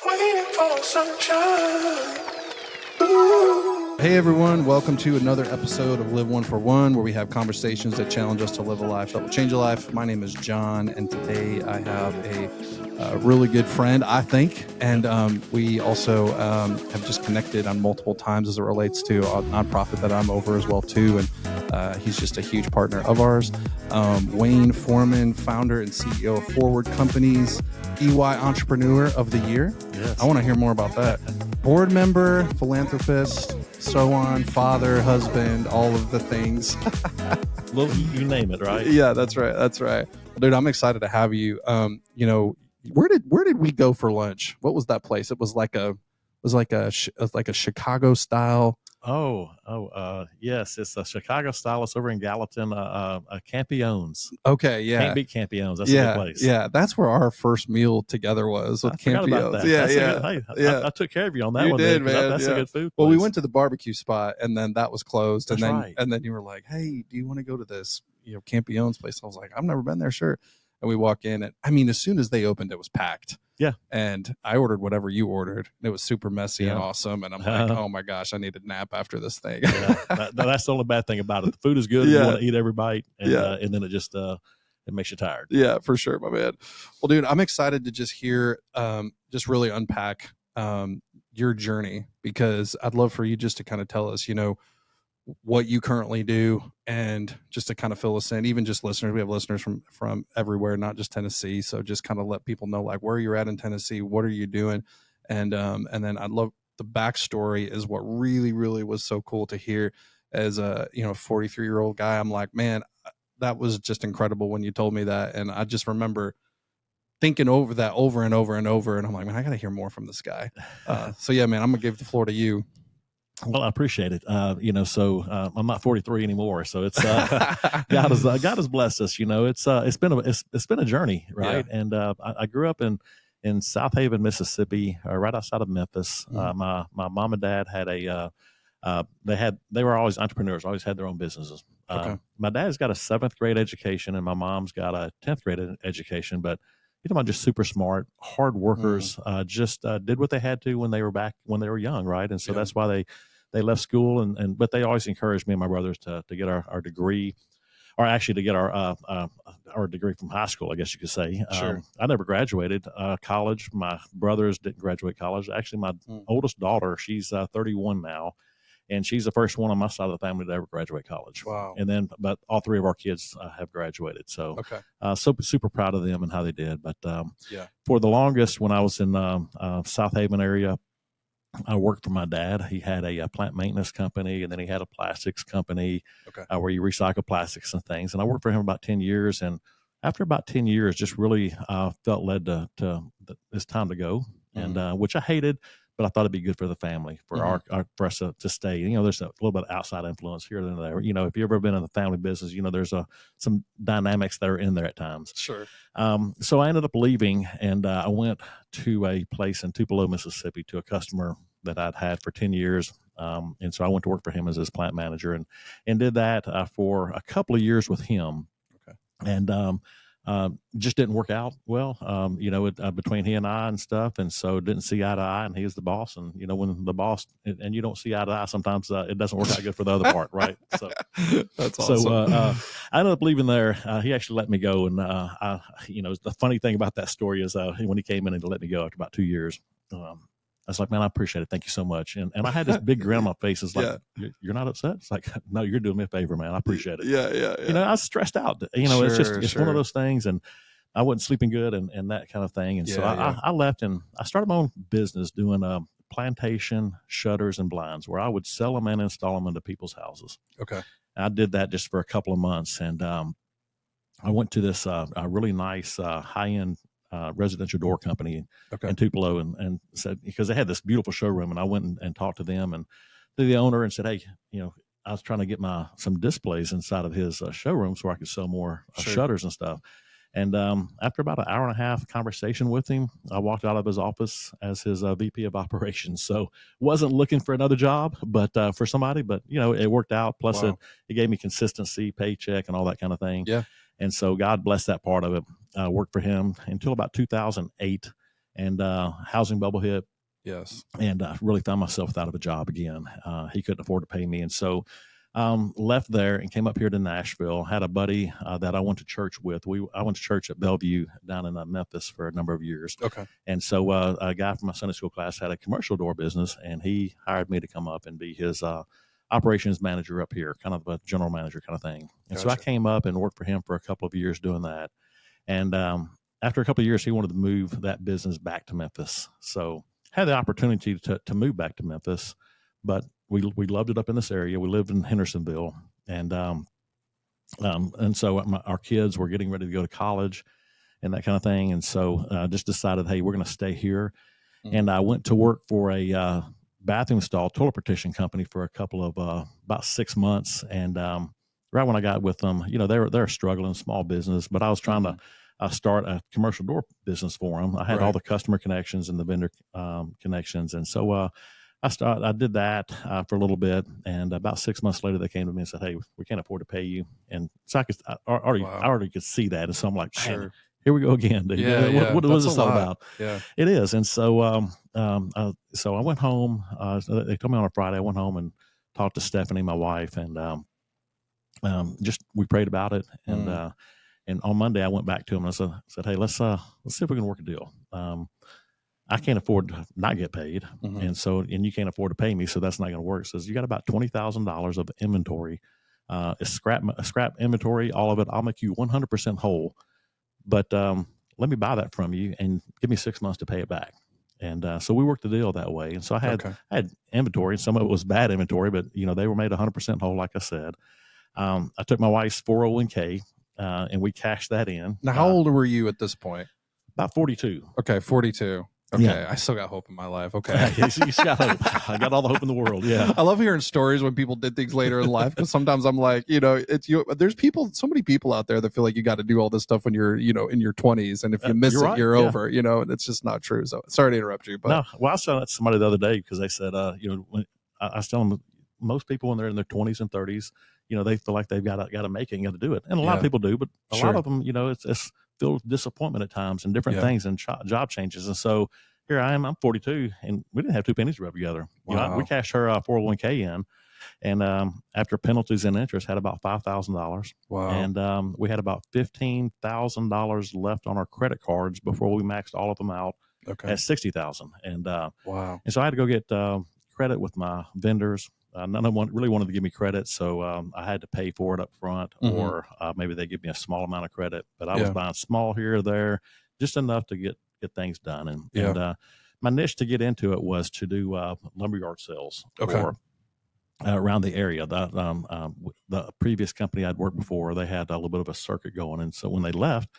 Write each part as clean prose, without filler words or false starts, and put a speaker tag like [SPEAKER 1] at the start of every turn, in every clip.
[SPEAKER 1] Waiting for sunshine. Ooh. Hey everyone, welcome to another episode of Live One for One, where we have conversations that challenge us to live a life that will change a life. My name is John, and today I have a really good friend, I think, and we also have just connected on multiple times as it relates to a nonprofit that I'm over as well too, and he's just a huge partner of ours. Wayne Foreman, founder and CEO of Forward Companies, EY Entrepreneur of the Year.
[SPEAKER 2] Yes.
[SPEAKER 1] I want to hear more about that. Board member, philanthropist, so on, father, husband, all of the things.
[SPEAKER 2] Well, you name it, right?
[SPEAKER 1] Yeah, that's right. That's right. Well, dude, I'm excited to have you. Where did we go for lunch? What was that place? It was like a Chicago style.
[SPEAKER 2] Yes, it's a Chicago style. It's over in Gallatin, Campione's.
[SPEAKER 1] Okay, yeah.
[SPEAKER 2] Can't beat Campione's. That's a good place.
[SPEAKER 1] Yeah, that's where our first meal together was, with Campio's.
[SPEAKER 2] I took care of you on that one.
[SPEAKER 1] Did, man.
[SPEAKER 2] That's a good food place.
[SPEAKER 1] Well, we went to the barbecue spot, and then that was closed.
[SPEAKER 2] That's right.
[SPEAKER 1] And then you were like, "Hey, do you want to go to this, Campio's place?" I was like, "I've never been there." Sure. And we walk in, and I mean, as soon as they opened, it was packed.
[SPEAKER 2] Yeah.
[SPEAKER 1] And I ordered whatever you ordered. It was super messy and awesome. And I'm like, oh my gosh, I need a nap after this thing.
[SPEAKER 2] That's the only bad thing about it. The food is good. You want to eat every bite. And then it just, it makes you tired. Yeah, for sure, my man. Well, dude, I'm excited to just hear, just really unpack your journey, because I'd love for you just to kind of tell us, what you currently do, and just to kind of fill us in, even just listeners. We have listeners from everywhere, not just Tennessee. So just kind of let people know like where you're at in Tennessee, what are you doing? And then I'd love the backstory is what really, really was so cool to hear as a, 43-year-old guy. I'm like, man, that was just incredible when you told me that. And I just remember thinking over that over and over and over. And I'm like, man, I got to hear more from this guy. So yeah, man, I'm gonna give the floor to you. Well, I appreciate it. So I'm not 43 anymore, so it's God has blessed us. It's been a journey, right? Yeah. And I grew up in South Haven, Mississippi, right outside of Memphis. Mm-hmm. My mom and dad had they were always entrepreneurs, always had their own businesses. Okay. My dad's got a 7th grade education, and my mom's got a 10th grade education, but just super smart, hard workers, just did what they had to when they were young, right? And so that's why they left school, but they always encouraged me and my brothers to get our degree, or actually to get our degree from high school, I guess you could say. Sure. I never graduated college. My brothers didn't graduate college. Actually, my oldest daughter, she's 31 now, and she's the first one on my side of the family to ever graduate college. Wow. And then, but all 3 of our kids have graduated. So, super proud of them and how they did. But for the longest, when I was in South Haven area, I worked for my dad. He had a plant maintenance company, and then he had a plastics company where you recycle plastics and things. And I worked for him about 10 years. And after about 10 years, just really felt led to it's time to go, and which I hated. But I thought it'd be good for the family, for for us to stay. There's a little bit of outside influence here and there. If you've ever been in the family business, there's some dynamics that are in there at times. Sure. So I ended up leaving, and I went to a place in Tupelo, Mississippi, to a customer that I'd had for 10 years. And so I went to work for him as his plant manager, and did that for a couple of years with him. Okay. And just didn't work out well, between he and I and stuff. And so didn't see eye to eye, and he was the boss. And, when the boss and you don't see eye to eye, sometimes it doesn't work out good for the other part. Right. So that's awesome. So I ended up leaving there. He actually let me go. And, the funny thing about that story is when he came in and let me go after about 2 years, I was like, man, I appreciate it. Thank you so much. And I had this big grin on my face. It's like, you're not upset? It's like, no, you're doing me a favor, man. I appreciate it. Yeah. I was stressed out. It's one of those things. And I wasn't sleeping good and that kind of thing. And so I left, and I started my own business doing plantation shutters and blinds, where I would sell them and install them into people's houses. Okay. And I did that just for a couple of months. And I went to this really nice high-end residential door company in Tupelo, and said, because they had this beautiful showroom, and I went and talked to them and to the owner and said, hey, I was trying to get some displays inside of his showroom so I could sell more shutters and stuff. And after about an hour and a half conversation with him, I walked out of his office as his VP of operations. So wasn't looking for another job, but for somebody, but it worked out. Plus it gave me consistency, paycheck, and all that kind of thing. Yeah. And so God bless that part of it. worked for him until about 2008, and housing bubble hit.
[SPEAKER 1] Yes.
[SPEAKER 2] And I really found myself without a job again. He couldn't afford to pay me. And so left there and came up here to Nashville. Had a buddy that I went to church with. I went to church at Bellevue down in Memphis for a number of years.
[SPEAKER 1] Okay.
[SPEAKER 2] And so a guy from my Sunday school class had a commercial door business, and he hired me to come up and be his operations manager up here, kind of a general manager kind of thing. And so I came up and worked for him for a couple of years doing that. And after a couple of years, he wanted to move that business back to Memphis. So had the opportunity to move back to Memphis, but we loved it up in this area. We lived in Hendersonville, and so our kids were getting ready to go to college and that kind of thing. And so just decided, hey, we're going to stay here. Mm-hmm. And I went to work for a bathroom stall toilet partition company for a couple of about 6 months. And right when I got with them, they're struggling, small business, but I was trying to start a commercial door business for them. I had all the customer connections and the vendor connections. And so I did that for a little bit. And about 6 months later, they came to me and said, hey, we can't afford to pay you. And so I already could see that. And so I'm like, sure, here we go again. Dude.
[SPEAKER 1] Yeah,
[SPEAKER 2] what is this all about?
[SPEAKER 1] Yeah,
[SPEAKER 2] it is. And so, so I went home, they told me on a Friday, I went home and talked to Stephanie, my wife, and we prayed about it. And, and on Monday, I went back to him and I said, hey, let's see if we can work a deal. I can't afford to not get paid. Mm-hmm. And you can't afford to pay me. So that's not going to work. Says you got about $20,000 of inventory, scrap inventory, all of it. I'll make you 100% whole, but, let me buy that from you and give me 6 months to pay it back. And, so we worked the deal that way. And so I had inventory, some of it was bad inventory, but they were made 100% whole. Like I said, I took my wife's 401k, and we cashed that in.
[SPEAKER 1] Now, how old were you at this point?
[SPEAKER 2] About 42.
[SPEAKER 1] Okay, 42. Okay, yeah. I still got hope in my life. Okay,
[SPEAKER 2] you got hope. I got all the hope in the world. Yeah,
[SPEAKER 1] I love hearing stories when people did things later in life, because sometimes I'm like, it's you. There's so many people out there that feel like you got to do all this stuff when you're, in your 20s, and if you miss it, you're over. And it's just not true. So sorry to interrupt you, but
[SPEAKER 2] no. Well, I was telling that to somebody the other day because they said, when I was telling them, most people when they're in their 20s and 30s, they feel like they've got to make it and got to do it, and a lot of people do, but a lot of them, it's filled with disappointment at times and different things and job changes. And so here I am, I'm 42, and we didn't have two pennies to rub together.
[SPEAKER 1] Wow.
[SPEAKER 2] We cashed her 401k in, and after penalties and interest, had about $5,000.
[SPEAKER 1] Wow.
[SPEAKER 2] And we had about $15,000 left on our credit cards before we maxed all of them out at $60,000. And
[SPEAKER 1] wow.
[SPEAKER 2] And so I had to go get credit with my vendors. None of them really wanted to give me credit, so I had to pay for it up front, or maybe they give me a small amount of credit. But I was buying small here or there, just enough to get things done. And my niche to get into it was to do lumberyard sales for around the area. The previous company I'd worked before, they had a little bit of a circuit going, and so when they left,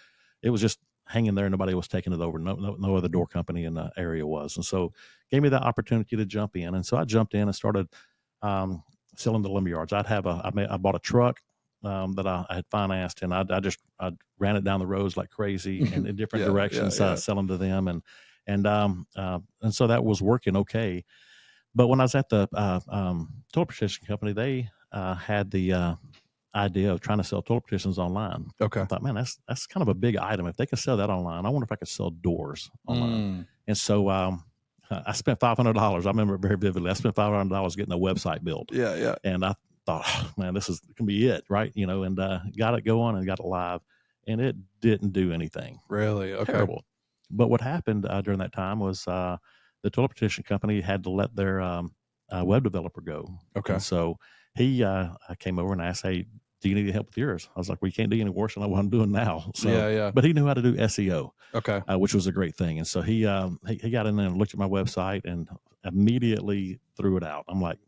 [SPEAKER 2] it was just hanging there. Nobody was taking it over. No other door company in the area was, and so gave me the opportunity to jump in. And so I jumped in and started selling the lumberyards. I bought a truck that I had financed, and I ran it down the roads like crazy and in different directions, selling to them, and so that was working okay. But when I was at the toilet partition company, they had the idea of trying to sell toilet partitions online.
[SPEAKER 1] Okay,
[SPEAKER 2] I thought, man, that's kind of a big item. If they can sell that online, I wonder if I could sell doors online. And so I spent $500. I remember it very vividly. I spent $500 getting a website built.
[SPEAKER 1] Yeah.
[SPEAKER 2] And I thought, oh, man, this can be it, right? And got it going and got it live, and it didn't do anything.
[SPEAKER 1] Really? Okay.
[SPEAKER 2] Terrible. But what happened during that time was the toilet partition company had to let their web developer go.
[SPEAKER 1] Okay.
[SPEAKER 2] And so he came over and asked, hey, do you need any help with yours? I was like, well, you can't do any worse than what I'm doing now. So, but he knew how to do SEO, which was a great thing. And so he got in there and looked at my website and immediately threw it out. I'm like,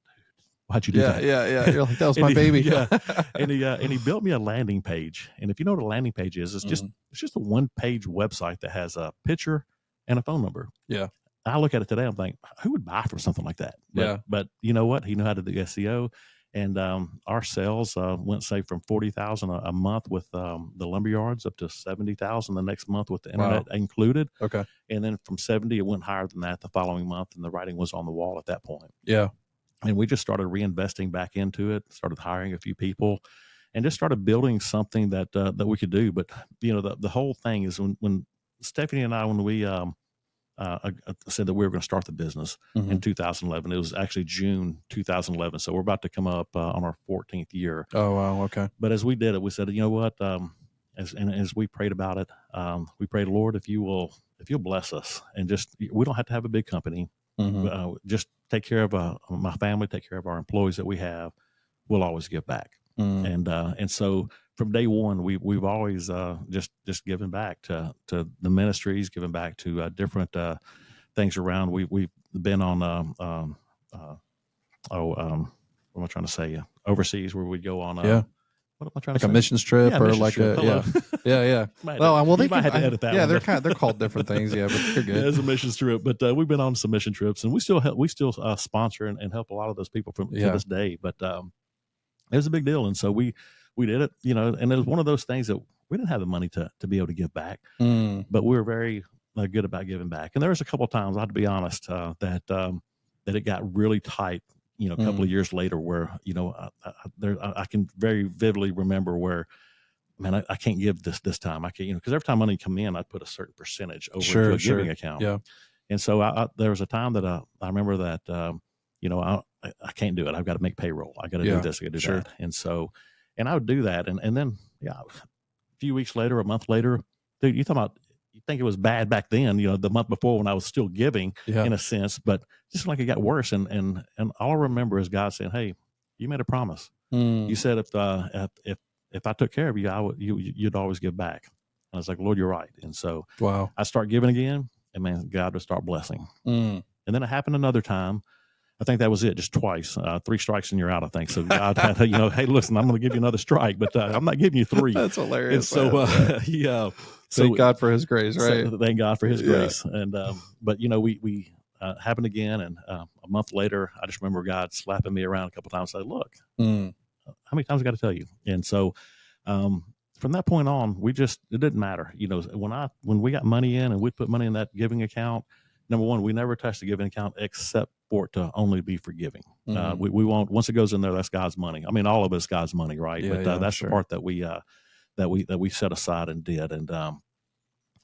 [SPEAKER 2] why'd you do that?
[SPEAKER 1] Yeah. You're like, that was my baby.
[SPEAKER 2] And he built me a landing page. And if you know what a landing page is, it's just a one-page website that has a picture and a phone number.
[SPEAKER 1] Yeah.
[SPEAKER 2] I look at it today, I'm like, who would buy from something like that? But you know what? He knew how to do SEO. And our sales went, say, from $40,000 a month with the lumberyards up to $70,000 the next month with the internet included.
[SPEAKER 1] Okay.
[SPEAKER 2] And then from 70, it went higher than that the following month, and the writing was on the wall at that point.
[SPEAKER 1] Yeah.
[SPEAKER 2] And we just started reinvesting back into it, started hiring a few people. and just started building something that we could do. But the whole thing is when Stephanie and I, when we said that we were going to start the business in 2011. It was actually June 2011. So we're about to come up on our 14th year.
[SPEAKER 1] Oh, wow. Okay.
[SPEAKER 2] But as we did it, we said, you know what? As we prayed about it, we prayed, Lord, if you'll bless us, and we don't have to have a big company. Just take care of my family, take care of our employees that we have. We'll always give back. And so from day one, we've always just given back to the ministries, given back to different things around. We've been on what am I trying to say? Overseas, where we go on what am I trying to say?
[SPEAKER 1] A missions trip, or
[SPEAKER 2] missions
[SPEAKER 1] like
[SPEAKER 2] trip.
[SPEAKER 1] Yeah.
[SPEAKER 2] Well, they might have to edit that.
[SPEAKER 1] Yeah,
[SPEAKER 2] one.
[SPEAKER 1] they're called different things. Yeah, but they're good.
[SPEAKER 2] It's a missions trip, but we've been on some mission trips, and we still sponsor and help a lot of those people to this day. But it was a big deal, and so we did it, and it was one of those things that we didn't have the money to be able to give back, but we were very good about giving back. And there was a couple of times, I have to be honest, that it got really tight, a couple of years later, where I can very vividly remember where, man, I can't give this time. I can't, because every time money come in, I put a certain percentage over into a giving account. Yeah, and so there was a time that I remember that I can't do it. I've got to make payroll. I got to do this. I got to do that. And so, and I would do that. And then, a few weeks later, a month later, dude, you think it was bad back then, the month before when I was still giving in a sense, but just like it got worse. And all I remember is God saying, hey, you made a promise. You said, if I took care of you, you'd always give back. And I was like, Lord, you're right. And so I start giving again, and man, God would start blessing. And then it happened another time. I think that was it, just twice. 3 strikes and you're out, I think. So God had, hey, listen, I'm going to give you another strike, but I'm not giving you 3.
[SPEAKER 1] That's hilarious.
[SPEAKER 2] And so,
[SPEAKER 1] thank God for His grace, right?
[SPEAKER 2] So thank God for His grace. And but we happened again, and a month later, I just remember God slapping me around a couple of times. And said, look, how many times I got to tell you? And so from that point on, it didn't matter. When we got money in and we'd put money in that giving account, number one, we never touched the giving account except for it to only be for giving. We won't, once it goes in there, that's God's money. I mean, all of it's God's money, right?
[SPEAKER 1] Yeah,
[SPEAKER 2] but that's the part that we set aside and did. And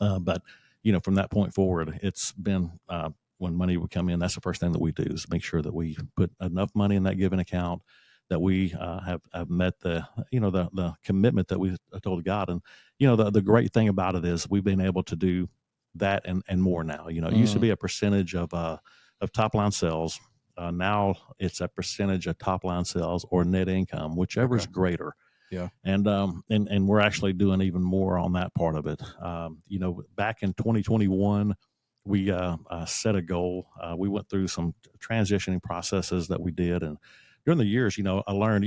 [SPEAKER 2] but from that point forward, it's been when money would come in, that's the first thing that we do is make sure that we put enough money in that giving account, that we have met the commitment that we told God. And the great thing about it is we've been able to do that and more now. It used to be a percentage of top line sales. Now it's a percentage of top line sales or net income, whichever is greater.
[SPEAKER 1] Yeah.
[SPEAKER 2] And we're actually doing even more on that part of it. Back in 2021, we set a goal. We went through some transitioning processes that we did, and during the years, I learned,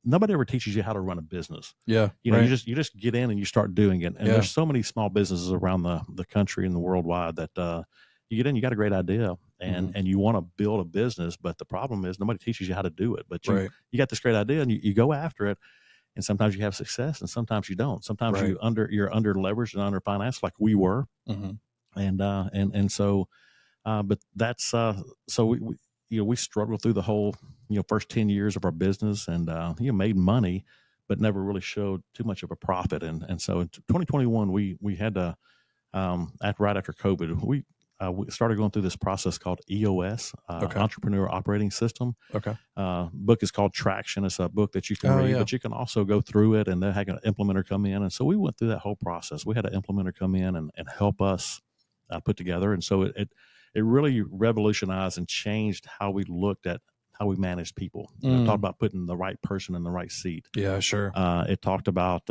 [SPEAKER 2] nobody ever teaches you how to run a business.
[SPEAKER 1] Yeah.
[SPEAKER 2] You just get in and you start doing it. And there's so many small businesses around the country and the worldwide that you get in, you got a great idea and you want to build a business, but the problem is nobody teaches you how to do it. But you got this great idea and you go after it. And sometimes you have success and sometimes you don't. Sometimes you're under leveraged and under financed like we were. And so, but that's, so we struggled through the whole, first 10 years of our business and, made money, but never really showed too much of a profit. And so in 2021, we had to, right after COVID, we started going through this process called EOS, Entrepreneur Operating System. Book is called Traction. It's a book that you can read, but you can also go through it and then have an implementer come in. And so we went through that whole process. We had an implementer come in and help us put together. And so it really revolutionized and changed how we looked at how we manage people. Talked about putting the right person in the right seat.
[SPEAKER 1] Yeah, sure.
[SPEAKER 2] It talked about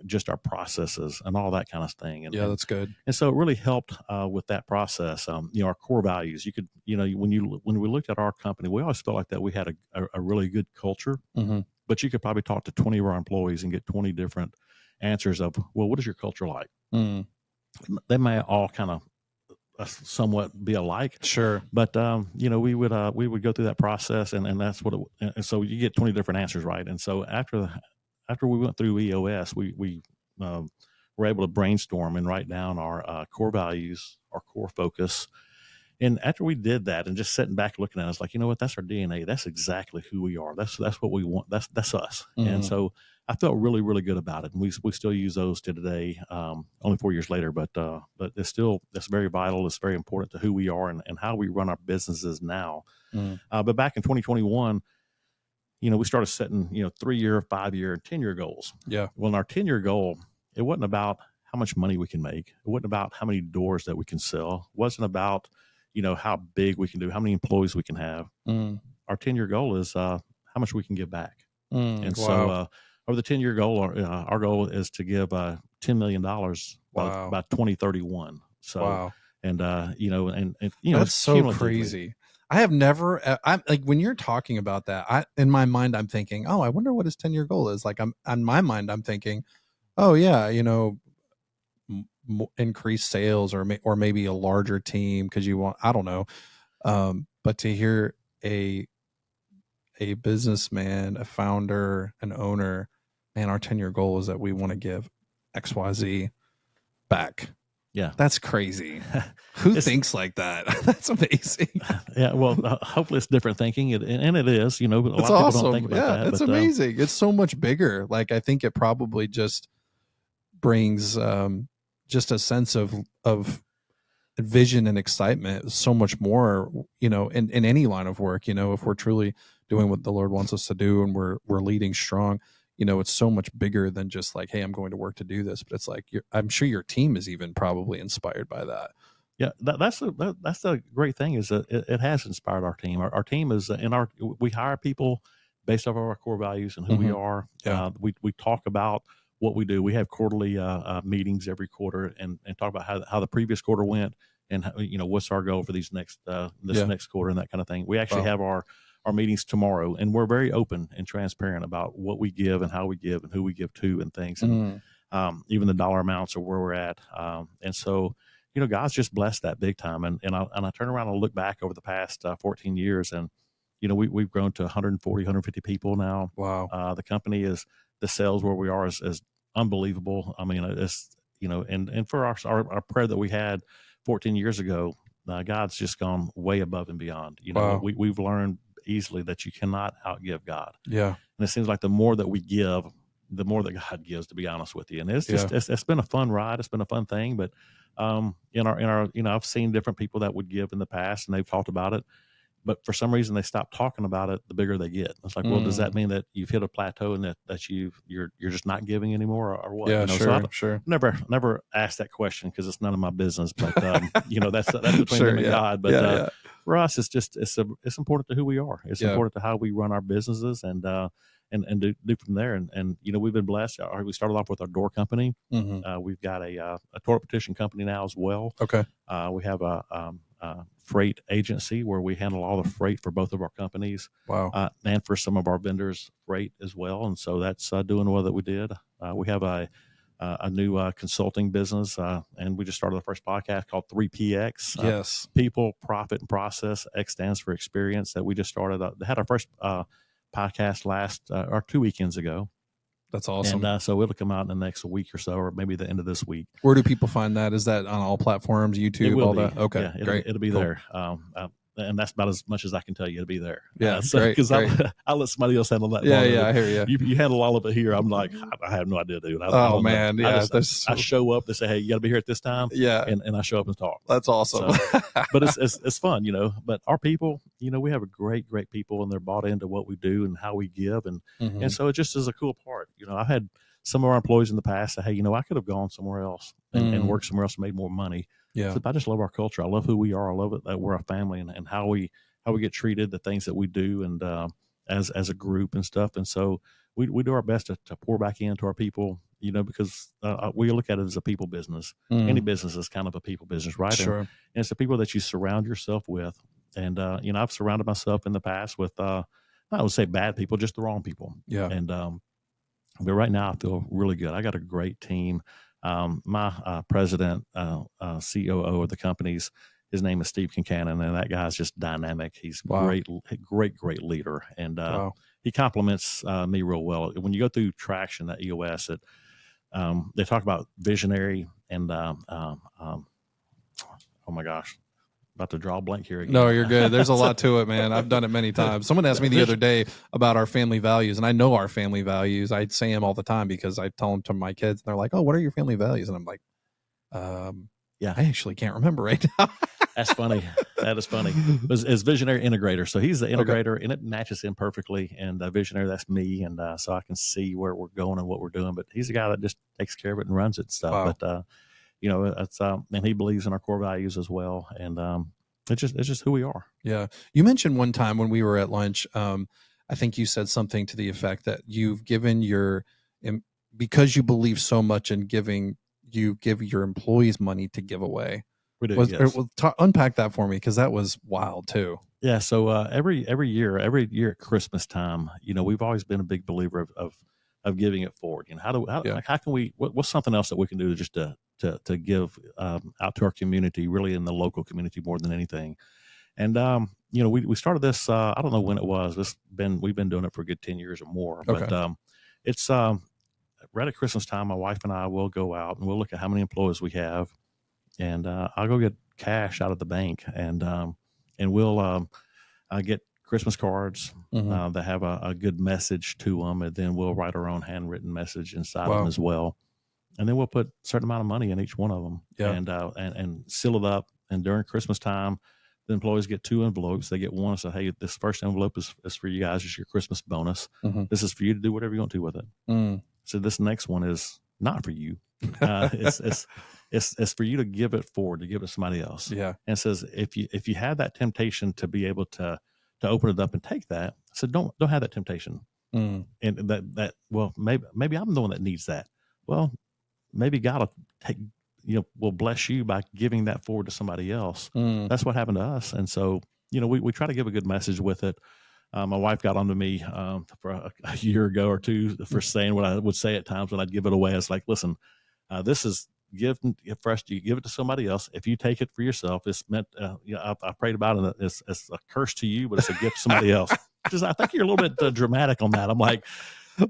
[SPEAKER 2] just our processes and all that kind of thing. And,
[SPEAKER 1] that's good.
[SPEAKER 2] And so it really helped with that process. Our core values. You could, when we looked at our company, we always felt like that we had a really good culture. But you could probably talk to 20 of our employees and get 20 different answers of, well, what is your culture like? They may all kind of somewhat be alike,
[SPEAKER 1] sure,
[SPEAKER 2] but we would go through that process, and that's what and so you get 20 different answers, right? And so after we went through EOS, we were able to brainstorm and write down our core values, our core focus. And after we did that, and just sitting back looking at it, it's like, you know what, that's our DNA. That's exactly who we are. That's what we want. That's us. And so I felt really, really good about it. And we still use those to today, only 4 years later, but it's very vital. It's very important to who we are and how we run our businesses now. But back in 2021, we started setting, 3-year, 5-year, 10-year goals.
[SPEAKER 1] Yeah.
[SPEAKER 2] Well, in our 10-year goal, it wasn't about how much money we can make. It wasn't about how many doors that we can sell. It wasn't about, how big we can do, how many employees we can have. Our 10-year goal is how much we can give back. And so over the 10-year goal, our goal is to give $10 million by 2031. So, and
[SPEAKER 1] that's so crazy. I have never, I'm like, when you're talking about that, in my mind, I'm thinking, oh, I wonder what his 10-year goal is. Like on my mind, I'm thinking, oh yeah, increase sales or maybe a larger team. Cause you want, I don't know. But to hear a businessman, a founder, an owner, man, our 10-year goal is that we want to give XYZ back.
[SPEAKER 2] Yeah.
[SPEAKER 1] That's crazy. Who thinks like that? That's amazing.
[SPEAKER 2] Yeah. Well, hopefully it's different thinking. And it is, but a lot of people don't think about that.
[SPEAKER 1] It's amazing. It's so much bigger. Like, I think it probably just brings just a sense of vision and excitement so much more, in any line of work, if we're truly doing what the Lord wants us to do and we're leading strong, it's so much bigger than just like, hey, I'm going to work to do this. But it's like, I'm sure your team is even probably inspired by that.
[SPEAKER 2] Yeah, that's the great thing is that it has inspired our team. Our team is we hire people based off of our core values and who we are.
[SPEAKER 1] Yeah.
[SPEAKER 2] We talk about what we do. We have quarterly meetings every quarter and talk about how the previous quarter went and what's our goal for these next quarter and that kind of thing. We actually have our meetings tomorrow, and we're very open and transparent about what we give and how we give and who we give to and things, and even the dollar amounts of where we're at. And so, God's just blessed that big time. And I turn around and look back over the past 14 years, and we've grown to 140, 150 people now.
[SPEAKER 1] Wow.
[SPEAKER 2] The company the sales where we are is unbelievable. I mean, it's and for our prayer that we had 14 years ago, God's just gone way above and beyond. We've learned easily that you cannot outgive God.
[SPEAKER 1] Yeah.
[SPEAKER 2] And it seems like the more that we give, the more that God gives, to be honest with you. And it's just, it's been a fun ride. It's been a fun thing, but, in our, I've seen different people that would give in the past and they've talked about it, but for some reason they stop talking about it the bigger they get. It's like, well, does that mean that you've hit a plateau and that you're just not giving anymore or what?
[SPEAKER 1] Yeah, sure, sure.
[SPEAKER 2] Never asked that question because it's none of my business, but, that's between them and God. But, for us, it's just, it's important to who we are. It's important to how we run our businesses and do from there. And we've been blessed. We started off with our door company. We've got a toilet petition company now as well.
[SPEAKER 1] Okay.
[SPEAKER 2] We have a freight agency where we handle all the freight for both of our companies.
[SPEAKER 1] Wow.
[SPEAKER 2] And for some of our vendors freight as well. And so that's doing well that we did. We have a new consulting business, and we just started the first podcast called 3PX.
[SPEAKER 1] Yes.
[SPEAKER 2] People, Profit, and Process. X stands for experience. That we just started. Had our first podcast 2 weekends ago.
[SPEAKER 1] That's awesome.
[SPEAKER 2] And so it'll come out in the next week or so, or maybe the end of this week.
[SPEAKER 1] Where do people find that? Is that on all platforms, YouTube, all that? Okay,
[SPEAKER 2] yeah,
[SPEAKER 1] great.
[SPEAKER 2] It'll be
[SPEAKER 1] cool.
[SPEAKER 2] there. And that's about as much as I can tell you. It'll be there.
[SPEAKER 1] Yeah,
[SPEAKER 2] great. Because I'll let somebody else handle that.
[SPEAKER 1] Yeah, I hear you.
[SPEAKER 2] You handle all of it here. I'm like, I have no idea, dude.
[SPEAKER 1] Man, yeah.
[SPEAKER 2] I show up. They say, hey, you got to be here at this time.
[SPEAKER 1] Yeah,
[SPEAKER 2] and I show up and talk.
[SPEAKER 1] That's awesome.
[SPEAKER 2] So, but it's fun, But our people, we have a great people, and they're bought into what we do and how we give, and so it just is a cool part. I've had some of our employees in the past say, hey, I could have gone somewhere else and worked somewhere else and made more money.
[SPEAKER 1] Yeah.
[SPEAKER 2] So I just love our culture. I love who we are. I love it that we're a family and how we get treated, the things that we do, and as a group and stuff. And so we do our best to pour back into our people, because we look at it as a people business. Any business is kind of a people business, right?
[SPEAKER 1] Sure.
[SPEAKER 2] And it's the people that you surround yourself with. And, I've surrounded myself in the past with, I would say bad people, just the wrong people.
[SPEAKER 1] Yeah.
[SPEAKER 2] And, but right now I feel really good. I got a great team. My president, COO of the companies, his name is Steve Kincannon, and that guy's just dynamic. He's great leader, and he compliments me real well. When you go through Traction at EOS, they talk about visionary and oh my gosh, about to draw a blank here again.
[SPEAKER 1] No, you're good. There's a lot to it, man. I've done it many times. Someone asked me the other day about our family values, and I know our family values. I say them all the time because I tell them to my kids, and they're like, "Oh, what are your family values?" And I'm like, "Yeah, I actually can't remember right now."
[SPEAKER 2] That's funny. That is funny. As visionary integrator, so he's the integrator, and it matches him perfectly. And visionary, that's me, and so I can see where we're going and what we're doing. But he's the guy that just takes care of it and runs it and stuff.
[SPEAKER 1] Wow.
[SPEAKER 2] But it's and he believes in our core values as well, and it's just who we are.
[SPEAKER 1] Yeah. You mentioned one time when we were at lunch, I think you said something to the effect that you've given because you believe so much in giving, you give your employees money to give away.
[SPEAKER 2] We do. Yes.
[SPEAKER 1] Unpack that for me, because that was wild too.
[SPEAKER 2] Yeah. So every year at Christmas time, we've always been a big believer of giving it forward. How can we? What's something else that we can do just to give out to our community, really in the local community more than anything? And we started this. I don't know when it was. We've been doing it for a good 10 years or more.
[SPEAKER 1] Okay.
[SPEAKER 2] But it's right at Christmas time. My wife and I will go out and we'll look at how many employees we have, and I'll go get cash out of the bank, and we'll get Christmas cards that have a good message to them, and then we'll write our own handwritten message inside them as well. And then we'll put a certain amount of money in each one of them, and seal it up. And during Christmas time, the employees get 2 envelopes. They get one and say, "Hey, this first envelope is for you guys. It's your Christmas bonus. This is for you to do whatever you want to with it." So this next one is not for you. It's for you to give it forward, to give it to somebody else.
[SPEAKER 1] Yeah.
[SPEAKER 2] And it says, if you have that temptation to be able to open it up and take that, so don't have that temptation. And that well, maybe I'm the one that needs that. Well, maybe God will will bless you by giving that forward to somebody else. That's what happened to us. And so, we try to give a good message with it. My wife got onto me for a year ago or two for saying what I would say at times when I'd give it away. It's like, listen, this is for us. You give it to somebody else. If you take it for yourself, it's meant. I prayed about it. It's a curse to you, but it's a gift to somebody else. I think you're a little bit dramatic on that. I'm like,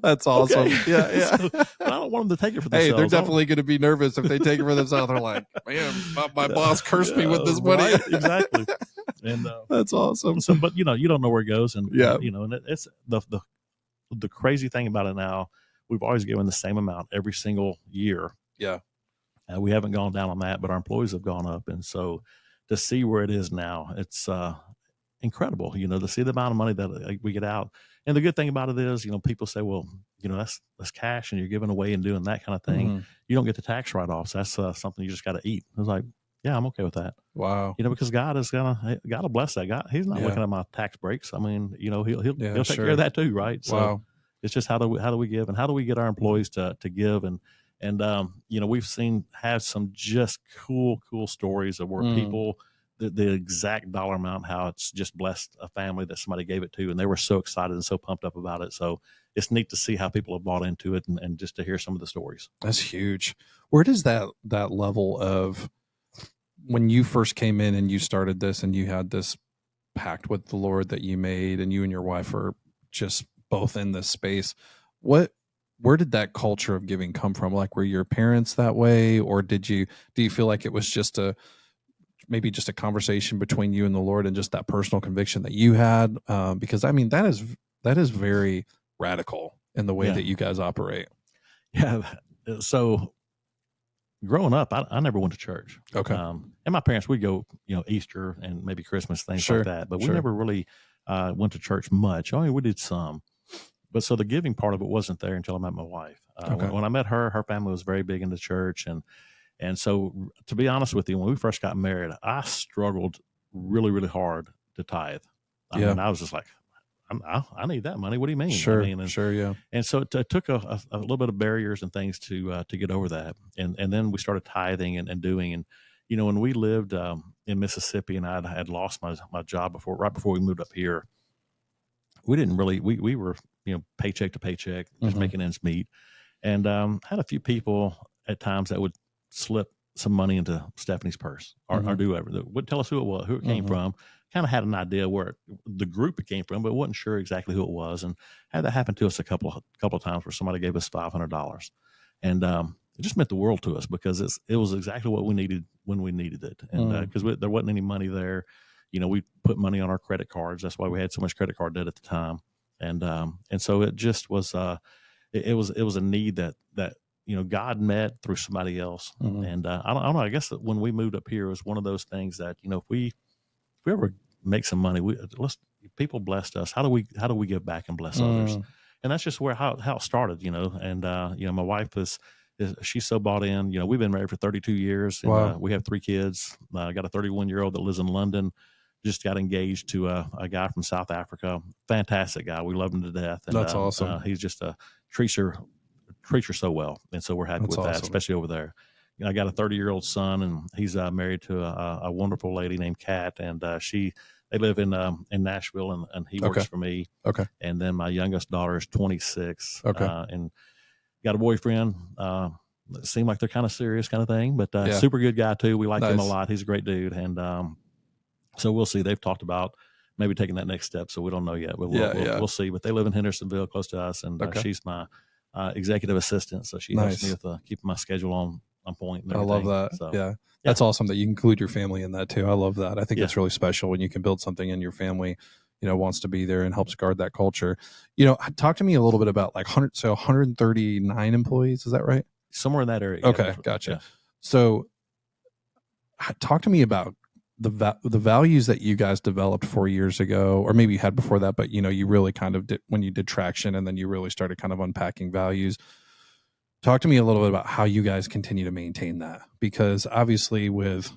[SPEAKER 1] that's awesome. Okay. Yeah.
[SPEAKER 2] So, I don't want them to take it for themselves.
[SPEAKER 1] Hey, they're definitely going to be nervous if they take it for themselves. They're like, man, my boss cursed me with this money.
[SPEAKER 2] Right, exactly. And
[SPEAKER 1] that's awesome.
[SPEAKER 2] So, but you don't know where it goes, and and it's the crazy thing about it now. We've always given the same amount every single year.
[SPEAKER 1] Yeah.
[SPEAKER 2] We haven't gone down on that, but our employees have gone up. And so to see where it is now, it's incredible, to see the amount of money that we get out. And the good thing about it is, people say, well, that's cash and you're giving away and doing that kind of thing. You don't get the tax write-offs. That's something you just got to eat. I was like, yeah, I'm okay with that.
[SPEAKER 1] Wow.
[SPEAKER 2] Because God to bless that. God, he's not looking at my tax breaks. I mean, he'll take care of that too. Right. So it's just how do we give, and how do we get our employees to give? And we've had some just cool stories of where people, the exact dollar amount, how it's just blessed a family that somebody gave it to, and they were so excited and so pumped up about it. So it's neat to see how people have bought into it, and just to hear some of the stories.
[SPEAKER 1] That's huge. Where does that level of, when you first came in and you started this and you had this pact with the Lord that you made, and you and your wife are just both in this space, where did that culture of giving come from? Like, were your parents that way, or do you feel like it was just maybe just a conversation between you and the Lord, and just that personal conviction that you had? Because I mean, that is very radical in the way that you guys operate.
[SPEAKER 2] Yeah. So growing up, I never went to church.
[SPEAKER 1] Okay.
[SPEAKER 2] And my parents, we go, Easter and maybe Christmas, things like that, but we never really went to church much. I mean, we did some. But so the giving part of it wasn't there until I met my wife. When I met her family was very big into church. And so, to be honest with you, when we first got married, I struggled really, really hard to tithe. I mean, I was just like, I need that money. What do you mean?
[SPEAKER 1] Sure,
[SPEAKER 2] yeah. And so it took a little bit of barriers and things to get over that. And then we started tithing and doing. And, when we lived in Mississippi, and I had lost my job right before we moved up here, we didn't really, we were, paycheck to paycheck, just making ends meet. And had a few people at times that would slip some money into Stephanie's purse or do whatever. That would tell us who it was, who it came from. Kind of had an idea where the group it came from, but wasn't sure exactly who it was. And had that happen to us a couple of times where somebody gave us $500. And it just meant the world to us because it was exactly what we needed when we needed it. And because there wasn't any money there, we put money on our credit cards. That's why we had so much credit card debt at the time. And so it just was, it was a need that God met through somebody else. And I don't know. I guess that when we moved up here, it was one of those things that if we ever make some money, people blessed us. How do we give back and bless others? And that's just how it started. And my wife she's so bought in. We've been married for 32 years, and
[SPEAKER 1] wow.
[SPEAKER 2] We have 3 kids. I got a 31-year-old that lives in London. Just got engaged to a guy from South Africa. Fantastic guy. We love him to death. And
[SPEAKER 1] that's awesome.
[SPEAKER 2] He's just treats her so well, and so we're happy with that, especially over there. I got a 30-year-old son, and he's married to a wonderful lady named Kat, and they live in Nashville, and he works for me.
[SPEAKER 1] Okay.
[SPEAKER 2] And then my youngest daughter is 26.
[SPEAKER 1] Okay.
[SPEAKER 2] And got a boyfriend. Seem like they're kind of serious kind of thing, but super good guy too. We like him a lot. He's a great dude, and so we'll see. They've talked about maybe taking that next step, so we don't know yet, but we'll see. But they live in Hendersonville, close to us, and she's my executive assistant, so she helps me with keeping my schedule on point. And everything.
[SPEAKER 1] I love that. So, that's awesome that you include your family in that too. I love that. I think it's really special when you can build something and your family, wants to be there and helps guard that culture. Talk to me a little bit about 139 employees. Is that right?
[SPEAKER 2] Somewhere in that area.
[SPEAKER 1] Okay, gotcha. Yeah. So, talk to me about the values that you guys developed 4 years ago, or maybe you had before that, but you really kind of did when you did traction, and then you really started kind of unpacking values. Talk to me a little bit about how you guys continue to maintain that, because obviously with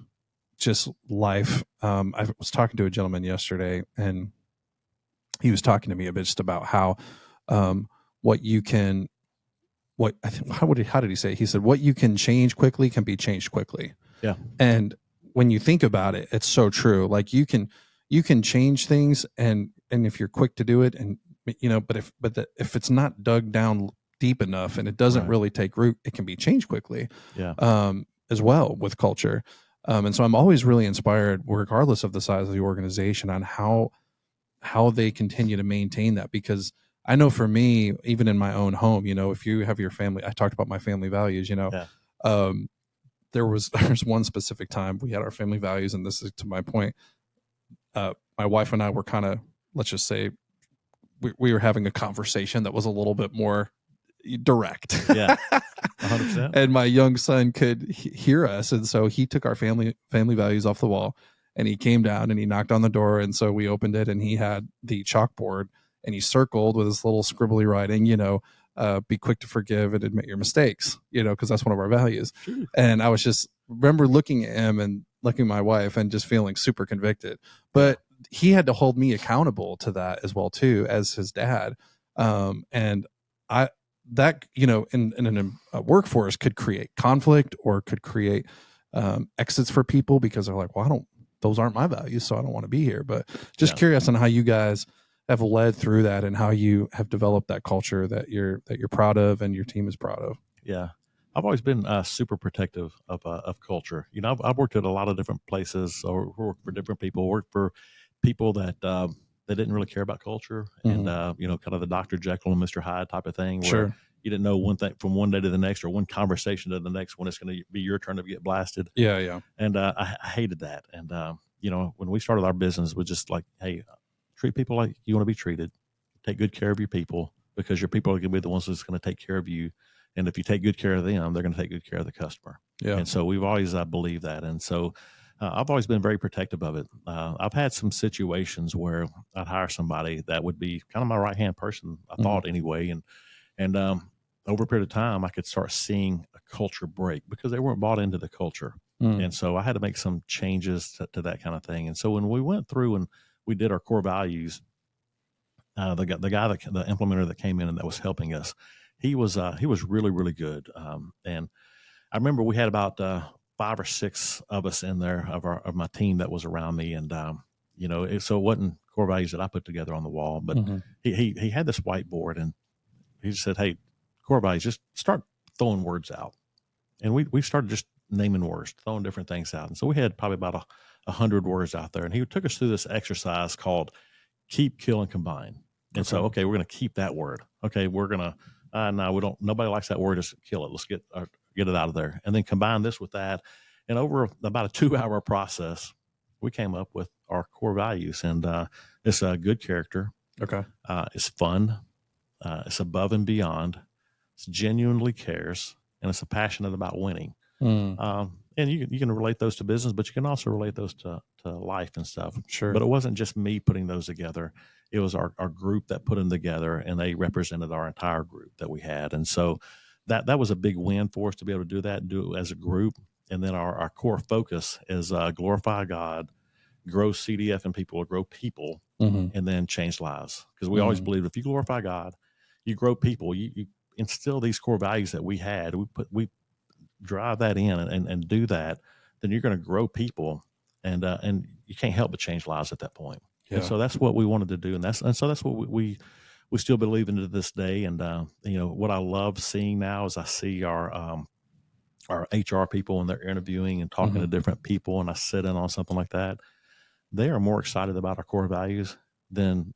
[SPEAKER 1] just life, I was talking to a gentleman yesterday, and he was talking to me a bit just about how how did he say? He said, what you can change quickly can be changed quickly.
[SPEAKER 2] Yeah.
[SPEAKER 1] And when you think about it, it's so true. Like you can change things, and if you're quick to do it, and but if it's not dug down deep enough and it doesn't really take root, it can be changed quickly.
[SPEAKER 2] Yeah.
[SPEAKER 1] As well with culture. And so I'm always really inspired, regardless of the size of the organization, on how they continue to maintain that. Because I know for me, even in my own home, if you have your family, I talked about my family values, there's one specific time we had our family values, and this is to my point. My wife and I were kind of, let's just say, we were having a conversation that was a little bit more direct.
[SPEAKER 2] Yeah, 100%.
[SPEAKER 1] And my young son could hear us, and so he took our family values off the wall, and he came down and he knocked on the door, and so we opened it, and he had the chalkboard, and he circled with his little scribbly writing, be quick to forgive and admit your mistakes, because that's one of our values.
[SPEAKER 2] Sure.
[SPEAKER 1] And I was just remember looking at him and looking at my wife and just feeling super convicted. But he had to hold me accountable to that as well too, as his dad. And that in a workforce could create conflict, or could create exits for people, because they're like, well, those aren't my values, so I don't want to be here. But just curious on how you guys have led through that, and how you have developed that culture that you're proud of and your team is proud of.
[SPEAKER 2] Yeah. I've always been super protective of culture. I've worked at a lot of different places, or worked for different people, worked for people that didn't really care about culture, and kind of the Dr. Jekyll and Mr. Hyde type of thing, where you didn't know one thing from one day to the next, or one conversation to the next, when it's going to be your turn to get blasted.
[SPEAKER 1] Yeah.
[SPEAKER 2] And I hated that. And when we started our business, it was just like, hey, treat people like you want to be treated. Take good care of your people, because your people are going to be the ones that's going to take care of you. And if you take good care of them, they're going to take good care of the customer.
[SPEAKER 1] Yeah.
[SPEAKER 2] And so we've always believed that. And so I've always been very protective of it. I've had some situations where I'd hire somebody that would be kind of my right-hand person, I thought anyway. And over a period of time, I could start seeing a culture break, because they weren't bought into the culture. And so I had to make some changes to that kind of thing. And so when we went through and we did our core values, the implementer that came in and that was helping us, he was really, really good. And I remember we had about 5 or 6 of us in there of my team that was around me. And, so it wasn't core values that I put together on the wall, but he had this whiteboard, and he just said, hey, core values, just start throwing words out. And we started just naming words, throwing different things out. And so we had probably about 100 words out there. And he took us through this exercise called keep, kill, and combine. And so, okay, we're going to keep that word. Okay, we're going to, no, we don't, nobody likes that word. Just kill it. Let's get get it out of there. And then combine this with that. And over about a 2-hour process, we came up with our core values. And it's a good character.
[SPEAKER 1] Okay.
[SPEAKER 2] It's fun. It's above and beyond. It's genuinely cares. And it's passionate about winning. And you can relate those to business, but you can also relate those to life and stuff.
[SPEAKER 1] Sure.
[SPEAKER 2] But it wasn't just me putting those together. It was our group that put them together, and they represented our entire group that we had. And so that was a big win for us to be able to do that, do it as a group. And then our core focus is glorify God, grow CDF and people, or grow people, and then change lives. Because we always believe if you glorify God, you grow people, you instill these core values that we had. We drive that in and do that, then you're going to grow people, and you can't help but change lives at that point. Yeah. And so that's what we wanted to do, and so that's what we still believe in to this day. And what I love seeing now is I see our HR people, and they're interviewing and talking to different people, and I sit in on something like that. They are more excited about our core values than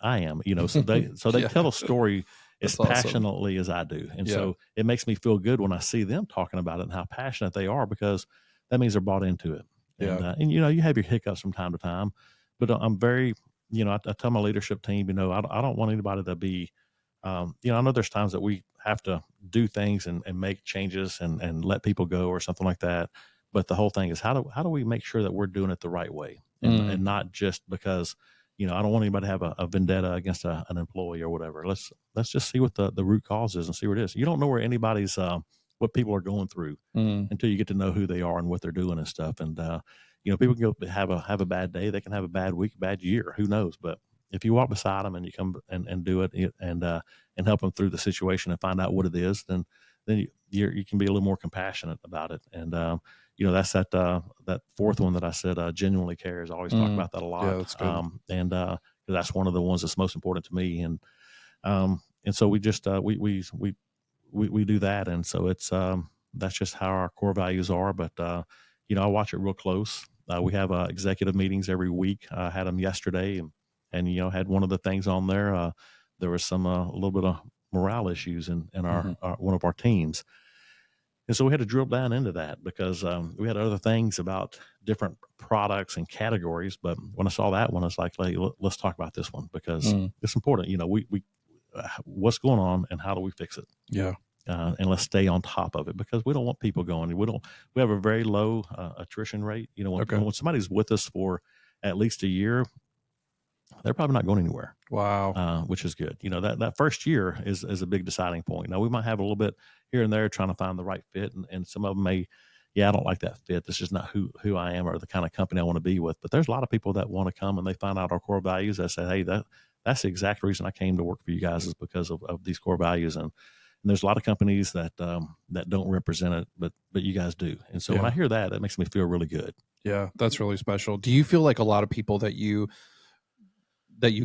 [SPEAKER 2] I am. So they tell a story as passionately as I do. And so it makes me feel good when I see them talking about it and how passionate they are, because that means they're bought into it. And you have your hiccups from time to time, but I'm very, I tell my leadership team, I don't want anybody to be, I know there's times that we have to do things and make changes and let people go or something like that. But the whole thing is how do we make sure that we're doing it the right way, and not just because, I don't want anybody to have a vendetta against an employee or whatever. Let's just see what the root cause is and see where it is. You don't know where anybody's, what people are going through until you get to know who they are and what they're doing and stuff. And, people can go have a bad day. They can have a bad week, bad year, who knows? But if you walk beside them and you come and do it and help them through the situation and find out what it is, then you can be a little more compassionate about it. And, that's that fourth one that I said, genuinely cares. I always talk about that a lot.
[SPEAKER 1] Yeah, that's good.
[SPEAKER 2] And that's one of the ones that's most important to me. And so we just, we do that. And so it's, that's just how our core values are. But, I watch it real close. We have executive meetings every week. I had them yesterday and had one of the things on there. There was some, a little bit of morale issues in our one of our teams. And so we had to drill down into that because we had other things about different products and categories. But when I saw that one, I was like, let's talk about this one because it's important. We what's going on and how do we fix it?
[SPEAKER 1] Yeah.
[SPEAKER 2] And let's stay on top of it because we don't want people going. We have a very low attrition rate. When somebody's with us for at least a year, they're probably not going anywhere.
[SPEAKER 1] Wow.
[SPEAKER 2] Which is good. That first year is a big deciding point. Now we might have a little bit here and there trying to find the right fit. And some of them may, I don't like that fit. This is not who I am or the kind of company I want to be with. But there's a lot of people that want to come and they find out our core values. They say, hey, that's the exact reason I came to work for you guys is because of these core values. And there's a lot of companies that don't represent it, but you guys do. And so when I hear that makes me feel really good.
[SPEAKER 1] Yeah, that's really special. Do you feel like a lot of people that you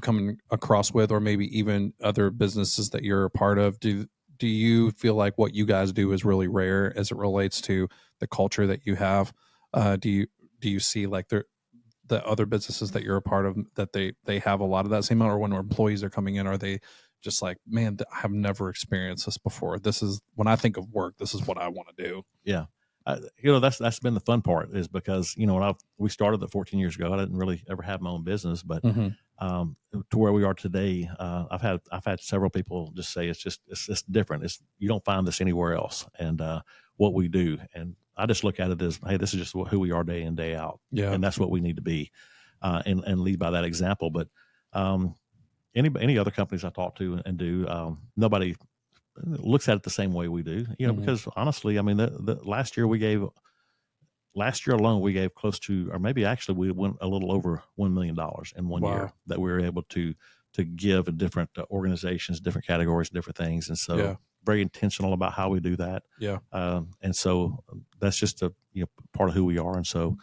[SPEAKER 1] come across with, or maybe even other businesses that you're a part of, do you feel like what you guys do is really rare as it relates to the culture that you have? Do you see like the other businesses that you're a part of that they have a lot of that same, or when employees are coming in, are they just like, man, I have never experienced this before. This is when I think of work, this is what I want to do.
[SPEAKER 2] Yeah. That's been the fun part is because, when we started 14 years ago, I didn't really ever have my own business, but to where we are today, I've had several people just say it's different. You don't find this anywhere else. And what we do, and I just look at it as, hey, this is just who we are day in, day out.
[SPEAKER 1] Yeah.
[SPEAKER 2] And that's what we need to be, and lead by that example. But any other companies I talk to and do, nobody looks at it the same way we do, because honestly, I mean, the last year alone, we gave close to, or maybe actually we went a little over $1 million in one year that we were able to give to different organizations, different categories, different things. And so very intentional about how we do that.
[SPEAKER 1] Yeah.
[SPEAKER 2] And so that's just a part of who we are. And so,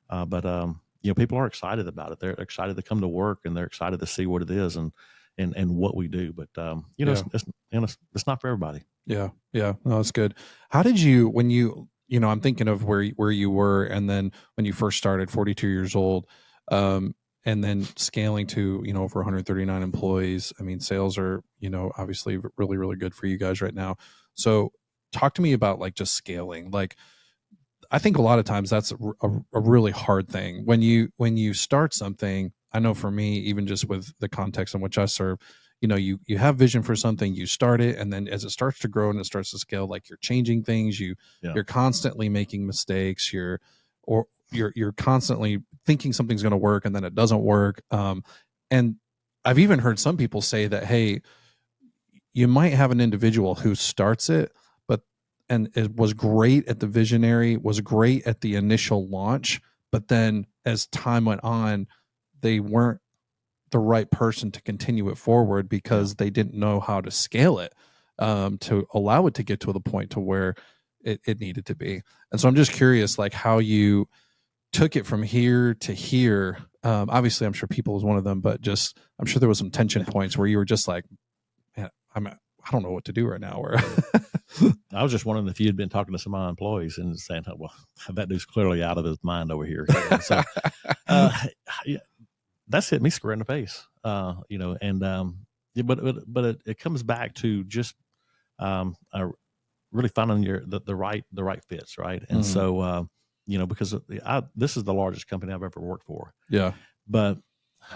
[SPEAKER 2] but people are excited about it. They're excited to come to work and they're excited to see what it is and what we do. But, it's not for everybody.
[SPEAKER 1] Yeah. Yeah. No, that's good. How did you, when I'm thinking of where you were, and then when you first started, 42 years old, and then scaling to, over 139 employees. I mean, sales are, obviously really, really good for you guys right now. So talk to me about like just scaling. Like, I think a lot of times that's a really hard thing when you start something. I know for me, even just with the context in which I serve, you have vision for something, you start it, and then as it starts to grow and it starts to scale, like you're changing things, you're constantly making mistakes, you're constantly thinking something's going to work and then it doesn't work. And I've even heard some people say that, hey, you might have an individual who starts it, and it was great at the visionary, was great at the initial launch, but then as time went on, they weren't the right person to continue it forward because they didn't know how to scale it, to allow it to get to the point to where it needed to be. And so I'm just curious, like how you took it from here to here. Obviously, I'm sure people was one of them, but just I'm sure there was some tension points where you were just like, man, I don't know what to do right now. Or
[SPEAKER 2] I was just wondering if you had been talking to some of my employees and saying, oh, well, that dude's clearly out of his mind over here. So that's hit me square in the face, but it comes back to just really finding the right fits, right? And so, because this is the largest company I've ever worked for.
[SPEAKER 1] Yeah.
[SPEAKER 2] But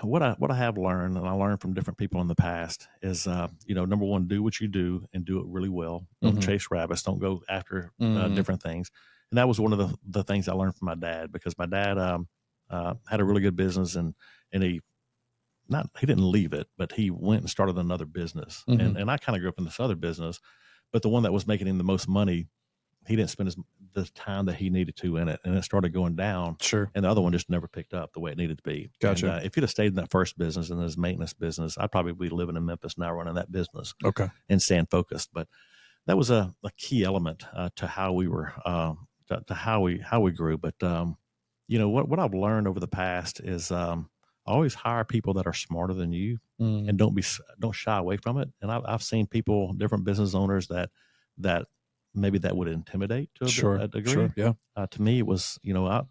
[SPEAKER 2] what I have learned, and I learned from different people in the past, is number one, do what you do and do it really well. Don't chase rabbits. Don't go after different things. And that was one of the things I learned from my dad, because my dad had a really good business, and he didn't leave it, but he went and started another business. And I kind of grew up in this other business, but the one that was making him the most money, he didn't spend the time that he needed to in it, and it started going down.
[SPEAKER 1] Sure.
[SPEAKER 2] And the other one just never picked up the way it needed to be.
[SPEAKER 1] Gotcha.
[SPEAKER 2] And, if you'd have stayed in that first business, in this maintenance business, I'd probably be living in Memphis now, running that business.
[SPEAKER 1] Okay.
[SPEAKER 2] And staying focused. But that was a key element to how we were, to how we grew. But what I've learned over the past is always hire people that are smarter than you, and don't shy away from it. And I've seen people, different business owners that maybe that would intimidate to a degree.
[SPEAKER 1] Sure, yeah.
[SPEAKER 2] To me, it was, I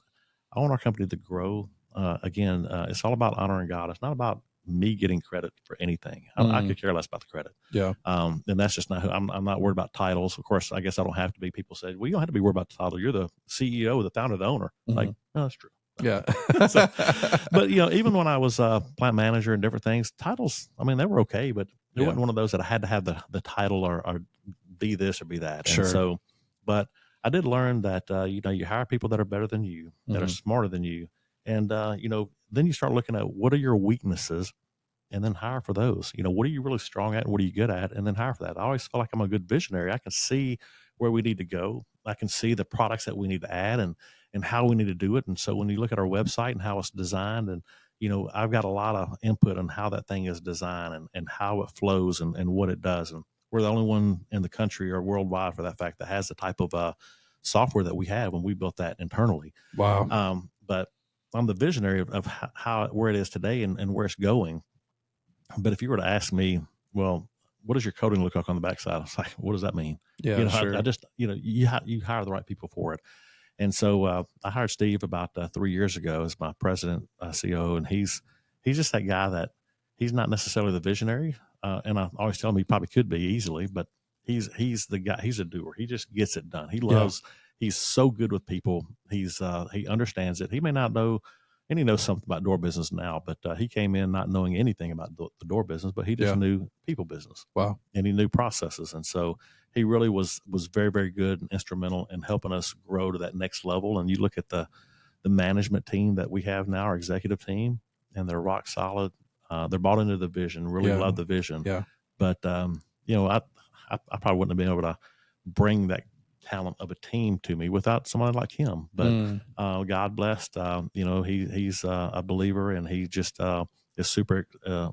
[SPEAKER 2] want our company to grow. Again, it's all about honoring God. It's not about me getting credit for anything. I could care less about the credit.
[SPEAKER 1] Yeah.
[SPEAKER 2] And that's just not who I'm not worried about titles. Of course, I guess I don't have to be. People say, well, you don't have to be worried about the title. You're the CEO, the founder, the owner. Like, no, that's true.
[SPEAKER 1] Yeah.
[SPEAKER 2] So, but even when I was a plant manager and different things, titles, I mean, they were okay, but it wasn't one of those that I had to have the title or be this or be you.
[SPEAKER 1] Sure.
[SPEAKER 2] And so, but I did learn that, you hire people that are better than you, that are smarter than you. And, then you start looking at what are your weaknesses, and then hire for those. What are you really strong at and what are you good at? And then hire for that. I always feel like I'm a good visionary. I can see where we need to go. I can see the products that we need to add and how we need to do it. And so when you look at our website and how it's designed, and, I've got a lot of input on how that thing is designed and how it flows and what it does. And we're the only one in the country or worldwide, for that fact, that has the type of software that we have when we built that internally.
[SPEAKER 1] Wow.
[SPEAKER 2] But I'm the visionary of where it is today and where it's going. But if you were to ask me, well, what does your coding look like on the backside? I was like, what does that mean?
[SPEAKER 1] Yeah, sure.
[SPEAKER 2] I just, you hire the right people for it. And so I hired Steve about 3 years ago as my president, CEO, and he's just that guy that he's not necessarily the visionary. And I always tell him he probably could be easily, but he's the guy. He's a doer. He just gets it done. He loves. Yeah. He's so good with people. He understands it. He may not know, and he knows something about door business now, but he came in not knowing anything about the door business, but he just knew people business.
[SPEAKER 1] Wow.
[SPEAKER 2] And he knew processes. And so he really was very, very good and instrumental in helping us grow to that next level. And you look at the management team that we have now, our executive team, and they're rock solid. They're bought into the vision, really love the vision.
[SPEAKER 1] Yeah.
[SPEAKER 2] But, I probably wouldn't have been able to bring that talent of a team to me without someone like him. But God blessed, he's a believer, and he just is super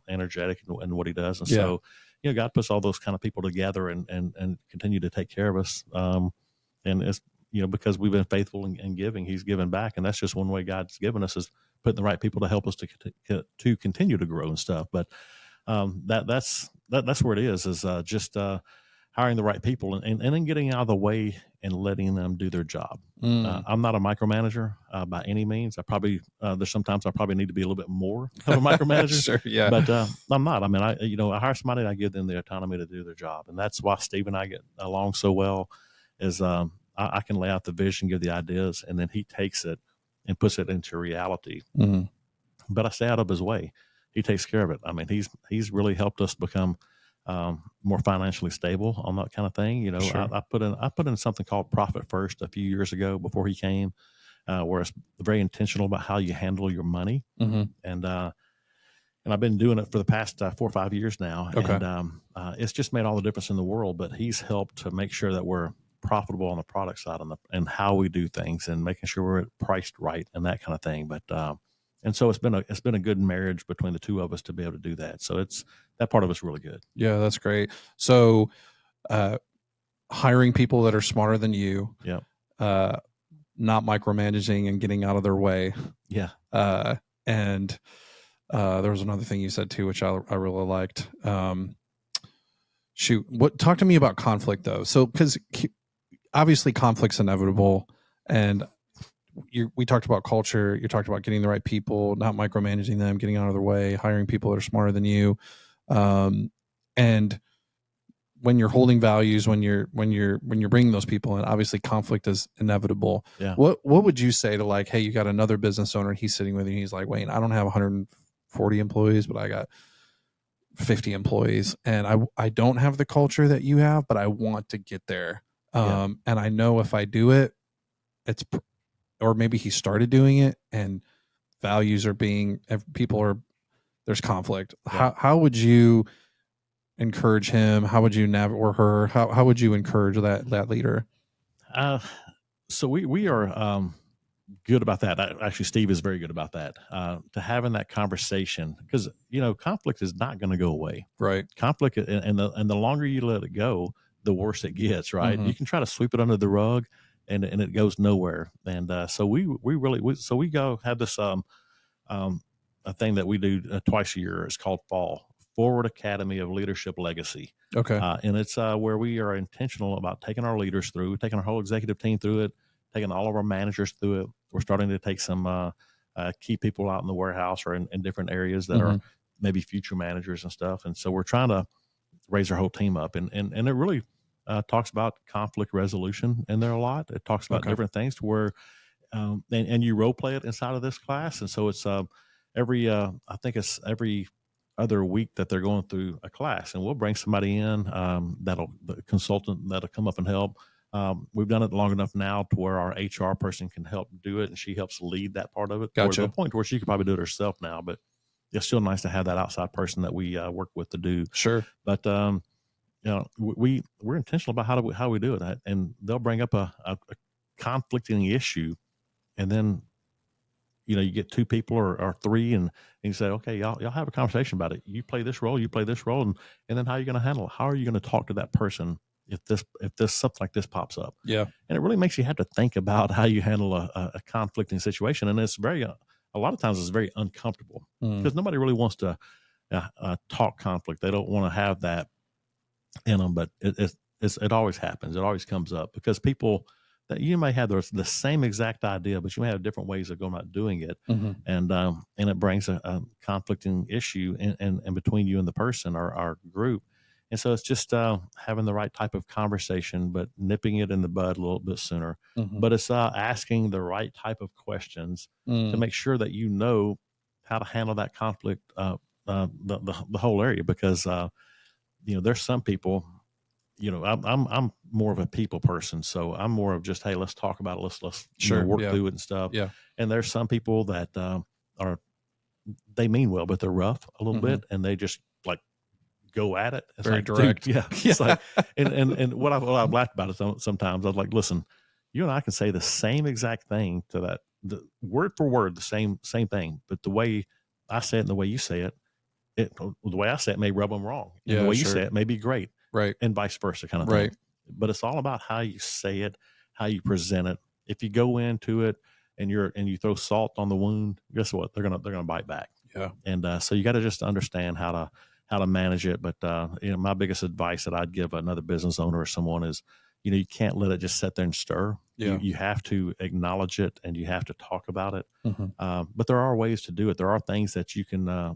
[SPEAKER 2] energetic in what he does. And so, God puts all those kind of people together and continue to take care of us. And it's, because we've been faithful in giving, he's given back. And that's just one way God's given us, is putting the right people to help us to continue to grow and stuff. But that's where it is just hiring the right people and then getting out of the way and letting them do their job. I'm not a micromanager by any means. There's sometimes I probably need to be a little bit more of a micromanager.
[SPEAKER 1] Sure, yeah.
[SPEAKER 2] But I'm not. I mean, I hire somebody and I give them the autonomy to do their job. And that's why Steve and I get along so well. is I can lay out the vision, give the ideas, and then he takes it and puts it into reality.
[SPEAKER 1] Mm-hmm.
[SPEAKER 2] But I stay out of his way. He takes care of it. I mean, he's really helped us become more financially stable on that kind of thing. You know,
[SPEAKER 1] Sure.
[SPEAKER 2] I put in something called Profit First a few years ago before he came, where it's very intentional about how you handle your money.
[SPEAKER 1] Mm-hmm.
[SPEAKER 2] And I've been doing it for the past 4 or 5 years now.
[SPEAKER 1] Okay.
[SPEAKER 2] And it's just made all the difference in the world. But he's helped to make sure that we're profitable on the product side and how we do things and making sure we're priced right and that kind of thing. But and so it's been a good marriage between the two of us to be able to do that. So it's that part of it's really good.
[SPEAKER 1] Yeah, that's great. So hiring people that are smarter than you.
[SPEAKER 2] Yeah.
[SPEAKER 1] Not micromanaging and getting out of their way.
[SPEAKER 2] Yeah.
[SPEAKER 1] And there was another thing you said too, which I really liked. Talk to me about conflict though. So, because obviously conflict's inevitable, and we talked about culture. You talked about getting the right people, not micromanaging them, getting out of their way, hiring people that are smarter than you, and when you're holding values, when you're bringing those people in, obviously conflict is inevitable.
[SPEAKER 2] Yeah.
[SPEAKER 1] What would you say to, like, hey, you got another business owner, he's sitting with you, and he's like, Wayne, I don't have 140 employees, but I got 50 employees, and I don't have the culture that you have, but I want to get there. And I know if I do it, or maybe he started doing it, and values are there's conflict.
[SPEAKER 2] Yeah.
[SPEAKER 1] How would you encourage him? How would you or her? How would you encourage that leader?
[SPEAKER 2] So we are good about that. Actually, Steve is very good about that. To having that conversation, because conflict is not going to go away.
[SPEAKER 1] Right.
[SPEAKER 2] Conflict, and the longer you let it go, the worse it gets. Right.
[SPEAKER 1] Mm-hmm.
[SPEAKER 2] You can try to sweep it under the rug, and it goes nowhere. And so we go have this a thing that we do twice a year. It's called Forward Academy of Leadership Legacy.
[SPEAKER 1] Okay.
[SPEAKER 2] And it's where we are intentional about taking our leaders through, taking our whole executive team through it, taking all of our managers through it. We're starting to take some key people out in the warehouse or in different areas that are maybe future managers and stuff. And so we're trying to raise our whole team up. And it really talks about conflict resolution in there a lot. It talks about different things to where, and you role play it inside of this class. And so it's I think it's every other week that they're going through a class, and we'll bring somebody in the consultant that'll come up and help. We've done it long enough now to where our HR person can help do it, and she helps lead that part of it.
[SPEAKER 1] Gotcha.
[SPEAKER 2] To the point where she could probably do it herself now, but it's still nice to have that outside person that we work with to do.
[SPEAKER 1] Sure.
[SPEAKER 2] But we're intentional about how we do it, and they'll bring up a conflicting issue, and then you get two people or three, and you say, okay, y'all have a conversation about it. You play this role, and then how are you going to handle it? How are you going to talk to that person if this something like this pops up?
[SPEAKER 1] Yeah. And
[SPEAKER 2] it really makes you have to think about how you handle a conflicting situation. And it's a lot of times it's very uncomfortable because nobody really wants to talk conflict. They don't want to have that in them, but it always happens. It always comes up because people that you may have the same exact idea, but you may have different ways of going about doing it. And it brings a conflicting issue in between you and the person or our group. And so it's just having the right type of conversation, but nipping it in the bud a little bit sooner. But it's asking the right type of questions to make sure that you know how to handle that conflict, the whole area, because there's some people. I'm more of a people person, so I'm more of just, hey, let's talk about it. Let's work through it and stuff.
[SPEAKER 1] Yeah.
[SPEAKER 2] And there's some people that they mean well, but they're rough a little bit, and they just like go at it. It's
[SPEAKER 1] very
[SPEAKER 2] like,
[SPEAKER 1] direct.
[SPEAKER 2] Dude, yeah. It's like, and what I've laughed about it sometimes. I was like, listen, you and I can say the same exact thing to that, the word for word, the same thing, but the way I say it and the way you say it, the way I say it may rub them wrong. And the way you say it may be great.
[SPEAKER 1] Right.
[SPEAKER 2] And vice versa kind of thing.
[SPEAKER 1] Right.
[SPEAKER 2] But it's all about how you say it, how you present it. If you go into it and you throw salt on the wound, guess what? They're gonna bite back.
[SPEAKER 1] Yeah.
[SPEAKER 2] And so you got to just understand how to manage it. But my biggest advice that I'd give another business owner or someone is, you can't let it just sit there and stir.
[SPEAKER 1] Yeah.
[SPEAKER 2] You have to acknowledge it and you have to talk about it. But there are ways to do it. There are things that you can go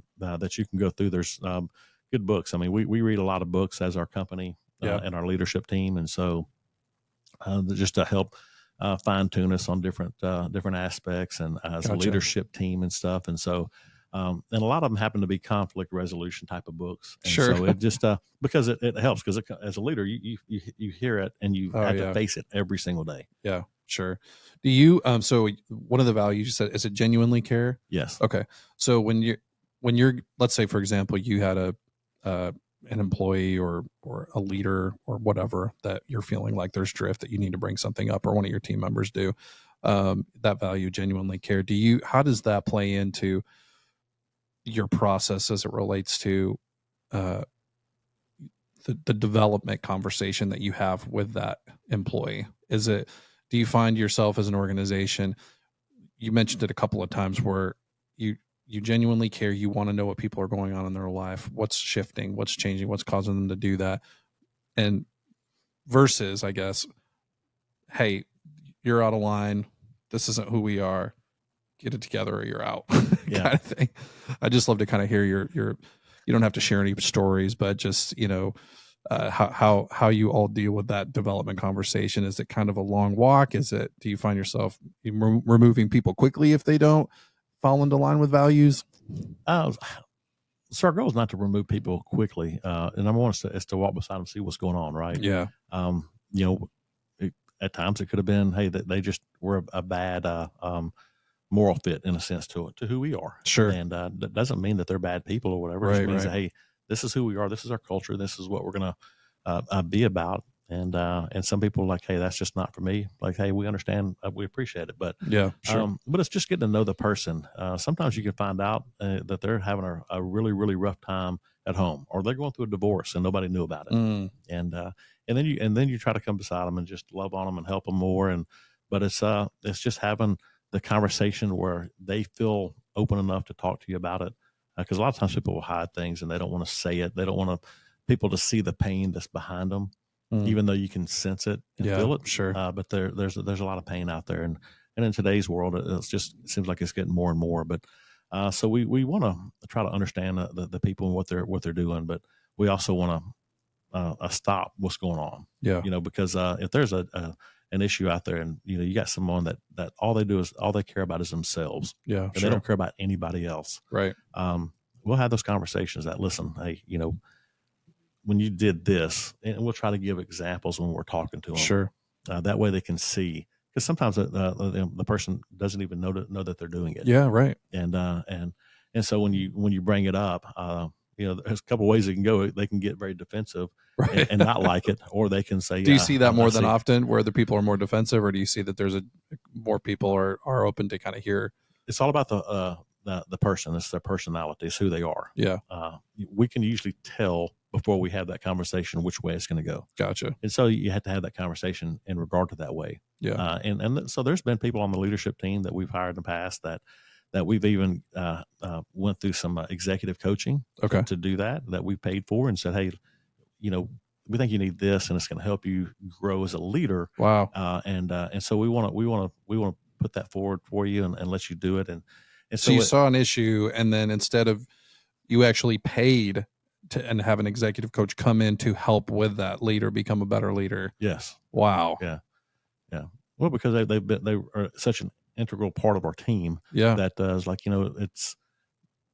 [SPEAKER 2] through. There's good books. I mean, we read a lot of books as our company and our leadership team. And so just to help fine tune us on different aspects and as a leadership team and stuff. And so, and a lot of them happen to be conflict resolution type of books. And so it just, because it helps, because as a leader, you hear it and you have to face it every single day.
[SPEAKER 1] Yeah, sure. Do you, so one of the values you said, is it genuinely care?
[SPEAKER 2] Yes.
[SPEAKER 1] Okay. So when you're, let's say, for example, you had an employee or a leader or whatever that you're feeling like there's drift that you need to bring something up, or one of your team members do, that value, genuinely care. How does that play into your process as it relates to the development conversation that you have with that employee? Do you find yourself as an organization, you mentioned it a couple of times, where you genuinely care, you want to know what people are going on in their life, what's shifting, what's changing, what's causing them to do that, and versus, I guess, hey, you're out of line, this isn't who we are, get it together or you're out.
[SPEAKER 2] Yeah.
[SPEAKER 1] Kind of thing. I just love to kind of hear your you don't have to share any stories, but just, how you all deal with that development conversation. Is it kind of a long walk? Do you find yourself removing people quickly if they don't fall into line with values?
[SPEAKER 2] So our goal is not to remove people quickly. And number one is to walk beside them, see what's going on. Right.
[SPEAKER 1] Yeah.
[SPEAKER 2] At times it could have been, hey, they just were a bad, moral fit in a sense to who we are.
[SPEAKER 1] Sure.
[SPEAKER 2] And that doesn't mean that they're bad people or whatever. It just means that, hey, this is who we are. This is our culture. This is what we're going to be about. And some people are like, hey, that's just not for me. Like, hey, we understand, we appreciate it. But
[SPEAKER 1] yeah, sure.
[SPEAKER 2] But it's just getting to know the person. Sometimes you can find out that they're having a really, really rough time at home, or they're going through a divorce and nobody knew about it. And then you try to come beside them and just love on them and help them more. But it's just having the conversation where they feel open enough to talk to you about it. Because a lot of times people will hide things and they don't want to say it. They don't want people to see the pain that's behind them, even though you can sense it and feel it.
[SPEAKER 1] Sure.
[SPEAKER 2] But there's a lot of pain out there. And in today's world, it seems like it's getting more and more. But so we want to try to understand the people and what they're doing. But we also want to stop what's going on.
[SPEAKER 1] Yeah.
[SPEAKER 2] Because if there's an issue out there and, you got someone that all they care about is themselves.
[SPEAKER 1] Yeah.
[SPEAKER 2] And
[SPEAKER 1] sure.
[SPEAKER 2] they don't care about anybody else.
[SPEAKER 1] Right.
[SPEAKER 2] We'll have those conversations that, listen, hey, when you did this, and we'll try to give examples when we're talking to them.
[SPEAKER 1] Sure.
[SPEAKER 2] That way they can see, because sometimes the person doesn't even know that they're doing it.
[SPEAKER 1] Yeah. Right.
[SPEAKER 2] And so when you bring it up, there's a couple of ways it can go. They can get very defensive and not like it, or they can say,
[SPEAKER 1] do you see that more than often, where the people are more defensive, or do you see that there's more people are open to kind of hear?
[SPEAKER 2] It's all about the person. It's their personality. It's who they are.
[SPEAKER 1] Yeah.
[SPEAKER 2] We can usually tell before we have that conversation which way it's going to go.
[SPEAKER 1] Gotcha.
[SPEAKER 2] And so you have to have that conversation in regard to that way.
[SPEAKER 1] Yeah.
[SPEAKER 2] And so there's been people on the leadership team that we've hired in the past that we've even went through some executive coaching to do that we paid for, and said, hey, we think you need this, and it's going to help you grow as a leader.
[SPEAKER 1] Wow.
[SPEAKER 2] And so we want to put that forward for you and let you do it. And
[SPEAKER 1] so you saw an issue, and then instead of, you actually paid and have an executive coach come in to help with that leader become a better leader.
[SPEAKER 2] Yes.
[SPEAKER 1] Wow.
[SPEAKER 2] Yeah. Yeah. Well, because they are such an integral part of our team.
[SPEAKER 1] Yeah.
[SPEAKER 2] That is like, it's,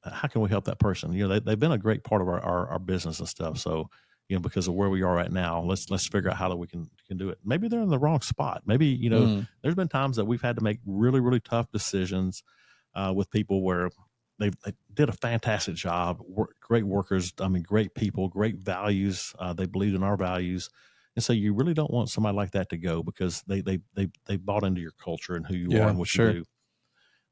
[SPEAKER 2] how can we help that person? They've been a great part of our business and stuff. So, because of where we are right now, let's figure out how we can do it. Maybe they're in the wrong spot. Maybe, there's been times that we've had to make really, really tough decisions with people where they did a fantastic job, great workers. I mean, great people, great values. They believed in our values. And so you really don't want somebody like that to go, because they bought into your culture and who you are and what you do.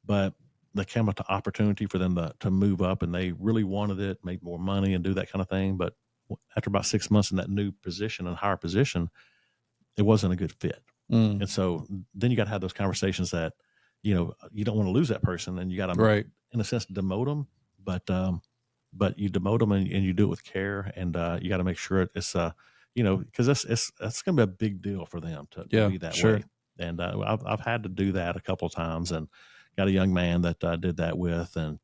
[SPEAKER 2] But there came an opportunity for them to move up, and they really wanted it, make more money and do that kind of thing. But after about 6 months in that new position and higher position, it wasn't a good fit. And so then you got to have those conversations that, you don't want to lose that person, and you got to, in a sense, demote them, but you demote them and you do it with care. And you got to make sure it's, because that's going to be a big deal for them to be that way. And I've had to do that a couple of times, and got a young man that I did that with. And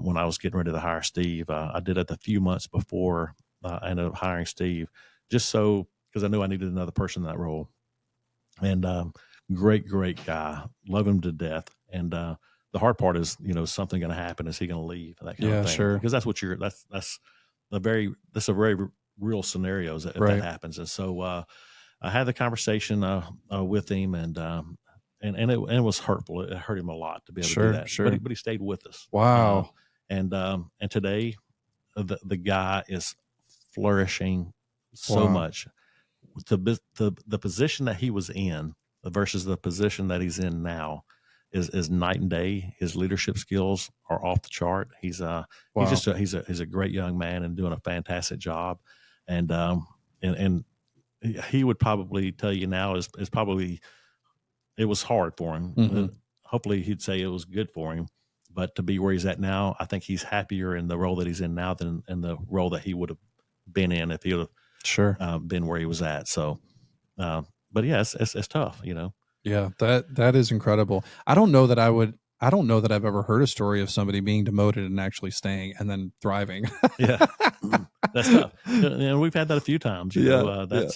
[SPEAKER 2] when I was getting ready to hire Steve, I did it a few months before I ended up hiring Steve, just because I knew I needed another person in that role. and great guy, love him to death. And the hard part is, something going to happen. Is he going to leave? That kind of thing.
[SPEAKER 1] Sure.
[SPEAKER 2] Because that's what that's a very real scenarios if that happens. And so I had the conversation with him, and it was hurtful. It hurt him a lot to be able to do that.
[SPEAKER 1] Sure.
[SPEAKER 2] But he stayed with us.
[SPEAKER 1] Wow.
[SPEAKER 2] And today the guy is flourishing so much. The position that he was in versus the position that he's in now is night and day. His leadership skills are off the chart. He's a great young man and doing a fantastic job. And he would probably tell you now is probably it was hard for him.
[SPEAKER 1] Mm-hmm.
[SPEAKER 2] Hopefully he'd say it was good for him. But to be where he's at now, I think he's happier in the role that he's in now than in the role that he would have been in if he would have been where he was at. So, but yeah, it's tough,
[SPEAKER 1] Yeah, that is incredible. I don't know that I've ever heard a story of somebody being demoted and actually staying and then thriving.
[SPEAKER 2] Yeah, that's tough. And we've had that a few times. That's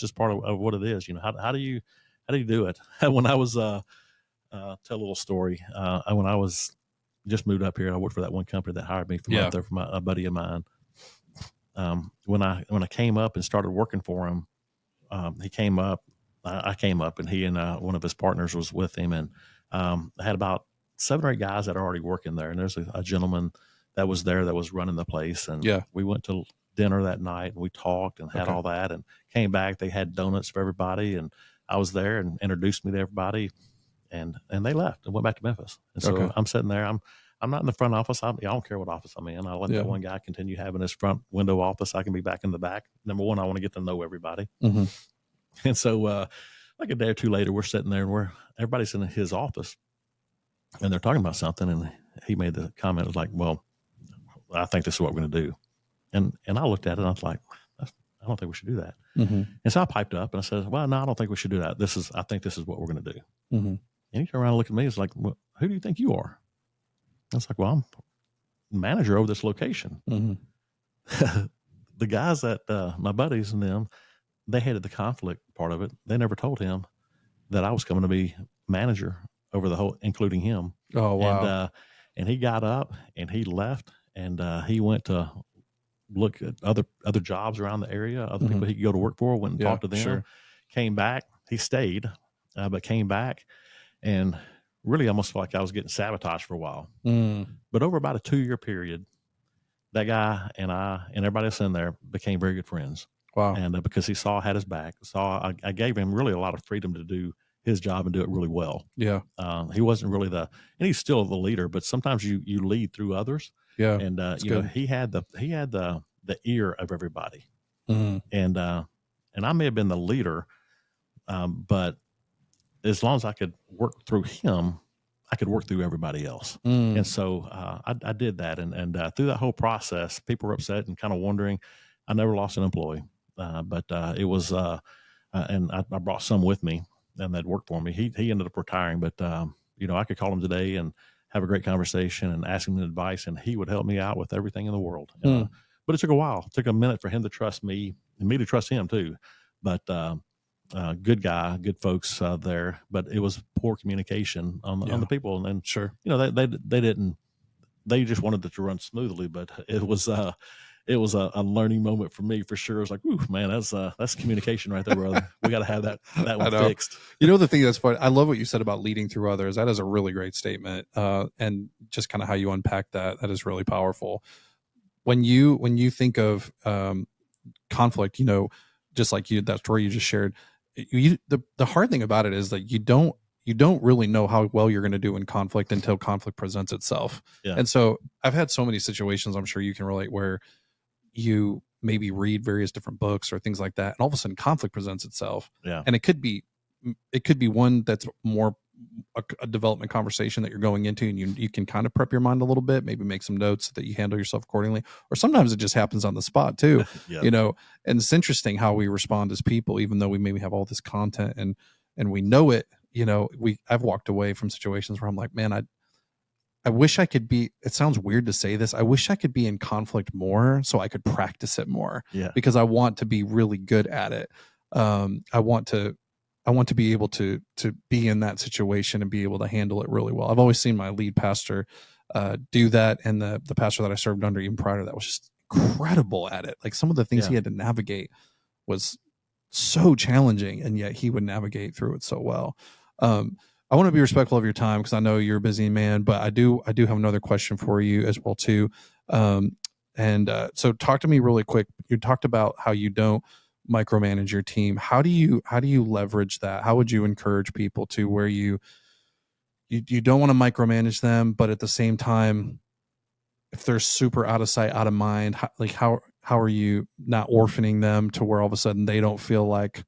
[SPEAKER 2] just part of what it is. How do you do it? When I was tell a little story. When I was just moved up here, I worked for that one company that hired me from up there from a buddy of mine. When I came up and started working for him, he came up. I came up, and he and one of his partners was with him, and I had about 7 or 8 guys that are already working there. And there's a gentleman that was there that was running the place, and we went to dinner that night, and we talked and had all that, and came back. They had donuts for everybody, and I was there and introduced me to everybody, and they left and went back to Memphis. And so I'm sitting there. I'm not in the front office. I don't care what office I'm in. I let that one guy continue having his front window office. I can be back in the back. Number one, I want to get to know everybody.
[SPEAKER 1] Mm-hmm.
[SPEAKER 2] And so, like a day or two later, we're sitting there, and everybody's in his office, and they're talking about something. And he made the comment, was like, "Well, I think this is what we're going to do." And I looked at it, and I was like, "I don't think we should do that."
[SPEAKER 1] Mm-hmm.
[SPEAKER 2] And so I piped up and I said, "Well, no, I don't think we should do that. I think this is what we're going to do."
[SPEAKER 1] Mm-hmm.
[SPEAKER 2] And he turned around and looked at me. It's like, "Well, who do you think you are?" I was like, "Well, I'm manager over this location."
[SPEAKER 1] Mm-hmm.
[SPEAKER 2] The guys that my buddies and them, they hated the conflict part of it. They never told him that I was coming to be manager over the whole, including him.
[SPEAKER 1] Oh, wow.
[SPEAKER 2] And he got up and he left, and he went to look at other jobs around the area, other people he could go to work for, went and talked to them, came back. He stayed, but came back, and really almost felt like I was getting sabotaged for a while. But over about a 2-year period, that guy and I and everybody else in there became very good friends.
[SPEAKER 1] Wow.
[SPEAKER 2] And because he saw I had his back, I gave him really a lot of freedom to do his job and do it really well.
[SPEAKER 1] Yeah.
[SPEAKER 2] He wasn't really and he's still the leader, but sometimes you lead through others.
[SPEAKER 1] Yeah.
[SPEAKER 2] And he had the ear of everybody.
[SPEAKER 1] Mm-hmm.
[SPEAKER 2] And I may have been the leader, but as long as I could work through him, I could work through everybody else. And so I did that. And through that whole process, people were upset and kind of wondering. I never lost an employee. But it was, and I brought some with me, and that worked for me. He ended up retiring, but I could call him today and have a great conversation and ask him advice, and he would help me out with everything in the world. But it took a while. It took a minute for him to trust me and me to trust him too. But good guy, good folks there. But it was poor communication on the people, and then they just wanted it to run smoothly. But it was a learning moment for me, for sure. It was like, ooh, man, that's communication right there, brother. We got to have that one fixed.
[SPEAKER 1] The thing that's funny, I love what you said about leading through others. That is a really great statement. And just kind of how you unpack that is really powerful. When you think of conflict, just like that story you just shared, the hard thing about it is that you don't really know how well you're going to do in conflict until conflict presents itself. Yeah. And so I've had so many situations, I'm sure you can relate, where you maybe read various different books or things like that, and all of a sudden conflict presents itself. Yeah. And it could be one that's more a development conversation that you're going into, and you can kind of prep your mind a little bit, maybe make some notes so that you handle yourself accordingly. Or sometimes it just happens on the spot too. And it's interesting how we respond as people, even though we maybe have all this content and we know it. I've walked away from situations where I'm like, man, I wish I could be, it sounds weird to say this, I wish I could be in conflict more so I could practice it more. Yeah. Because I want to be really good at it. I want to I want to be able to be in that situation and be able to handle it really well. I've always seen my lead pastor do that, and the pastor that I served under even prior to that was just incredible at it. Like some of the things he had to navigate was so challenging, and yet he would navigate through it so well. I want to be respectful of your time because I know you're a busy man, but I do have another question for you as well too. So talk to me really quick. You talked about how you don't micromanage your team. How do you leverage that? How would you encourage people to where you don't want to micromanage them, but at the same time, if they're super out of sight, out of mind, how are you not orphaning them to where all of a sudden they don't feel like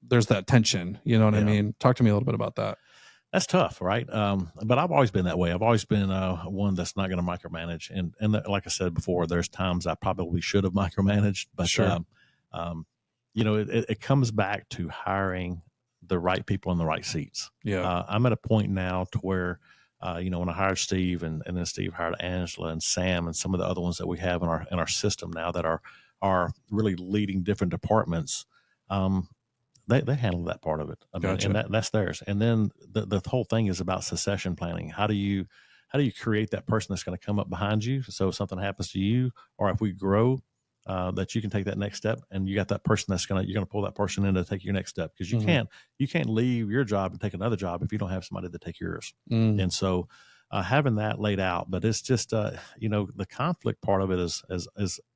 [SPEAKER 1] there's that tension? You know what I mean? Talk to me a little bit about that.
[SPEAKER 2] That's tough, right? But I've always been that way. I've always been one that's not going to micromanage. And like I said before, there's times I probably should have micromanaged, but
[SPEAKER 1] sure.
[SPEAKER 2] It comes back to hiring the right people in the right seats.
[SPEAKER 1] Yeah.
[SPEAKER 2] I'm at a point now to where, when I hired Steve and then Steve hired Angela and Sam and some of the other ones that we have in our system now that are really leading different departments. They handle that part of it. I mean,
[SPEAKER 1] gotcha.
[SPEAKER 2] And that's theirs. And then the whole thing is about succession planning. How do you create that person that's going to come up behind you? So if something happens to you, or if we grow, that you can take that next step, and you got that person you're going to pull that person in to take your next step, because you can't leave your job and take another job if you don't have somebody to take yours. And so having that laid out, but it's just the conflict part of it is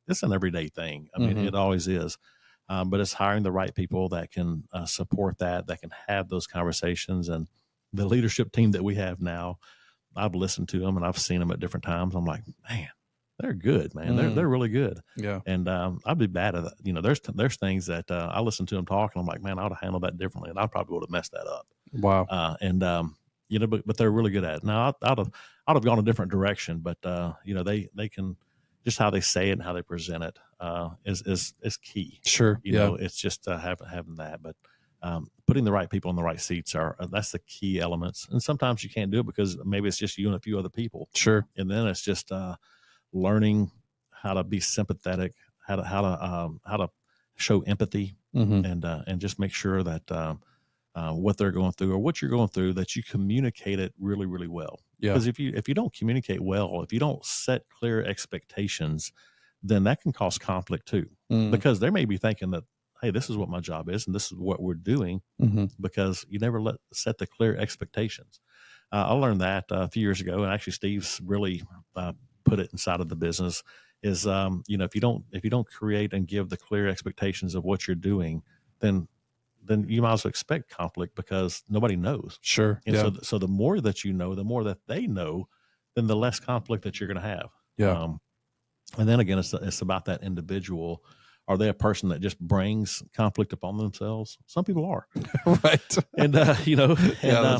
[SPEAKER 2] it's an everyday thing. I mean, it always is. But it's hiring the right people that can support that can have those conversations. And the leadership team that we have now, I've listened to them and I've seen them at different times. I'm like, man, they're good, man. They're really good.
[SPEAKER 1] Yeah.
[SPEAKER 2] And I'd be bad at that. There's things that I listen to them talk and I'm like, man, I ought to handle that differently. And I probably would have messed that up.
[SPEAKER 1] Wow.
[SPEAKER 2] But they're really good at it. Now I'd have gone a different direction, but they can, just how they say it and how they present it is key.
[SPEAKER 1] Sure.
[SPEAKER 2] It's just having that, but putting the right people in the right seats that's the key elements. And sometimes you can't do it because maybe it's just you and a few other people.
[SPEAKER 1] Sure.
[SPEAKER 2] And then it's just learning how to be sympathetic, how to show empathy, and just make sure that what they're going through or what you're going through, that you communicate it really, really well.
[SPEAKER 1] Yeah.
[SPEAKER 2] Because if you don't communicate well, if you don't set clear expectations, then that can cause conflict too. Because they may be thinking that, hey, this is what my job is and this is what we're doing, because you never set the clear expectations. I learned that a few years ago, and actually Steve's really put it inside of the business is, if you don't create and give the clear expectations of what you're doing, then you might as well expect conflict because nobody knows.
[SPEAKER 1] Sure.
[SPEAKER 2] And so the more that you know, the more that they know, then the less conflict that you're going to have.
[SPEAKER 1] Yeah.
[SPEAKER 2] And then again, it's about that individual. Are they a person that just brings conflict upon themselves? Some people are.
[SPEAKER 1] Right.
[SPEAKER 2] And, that's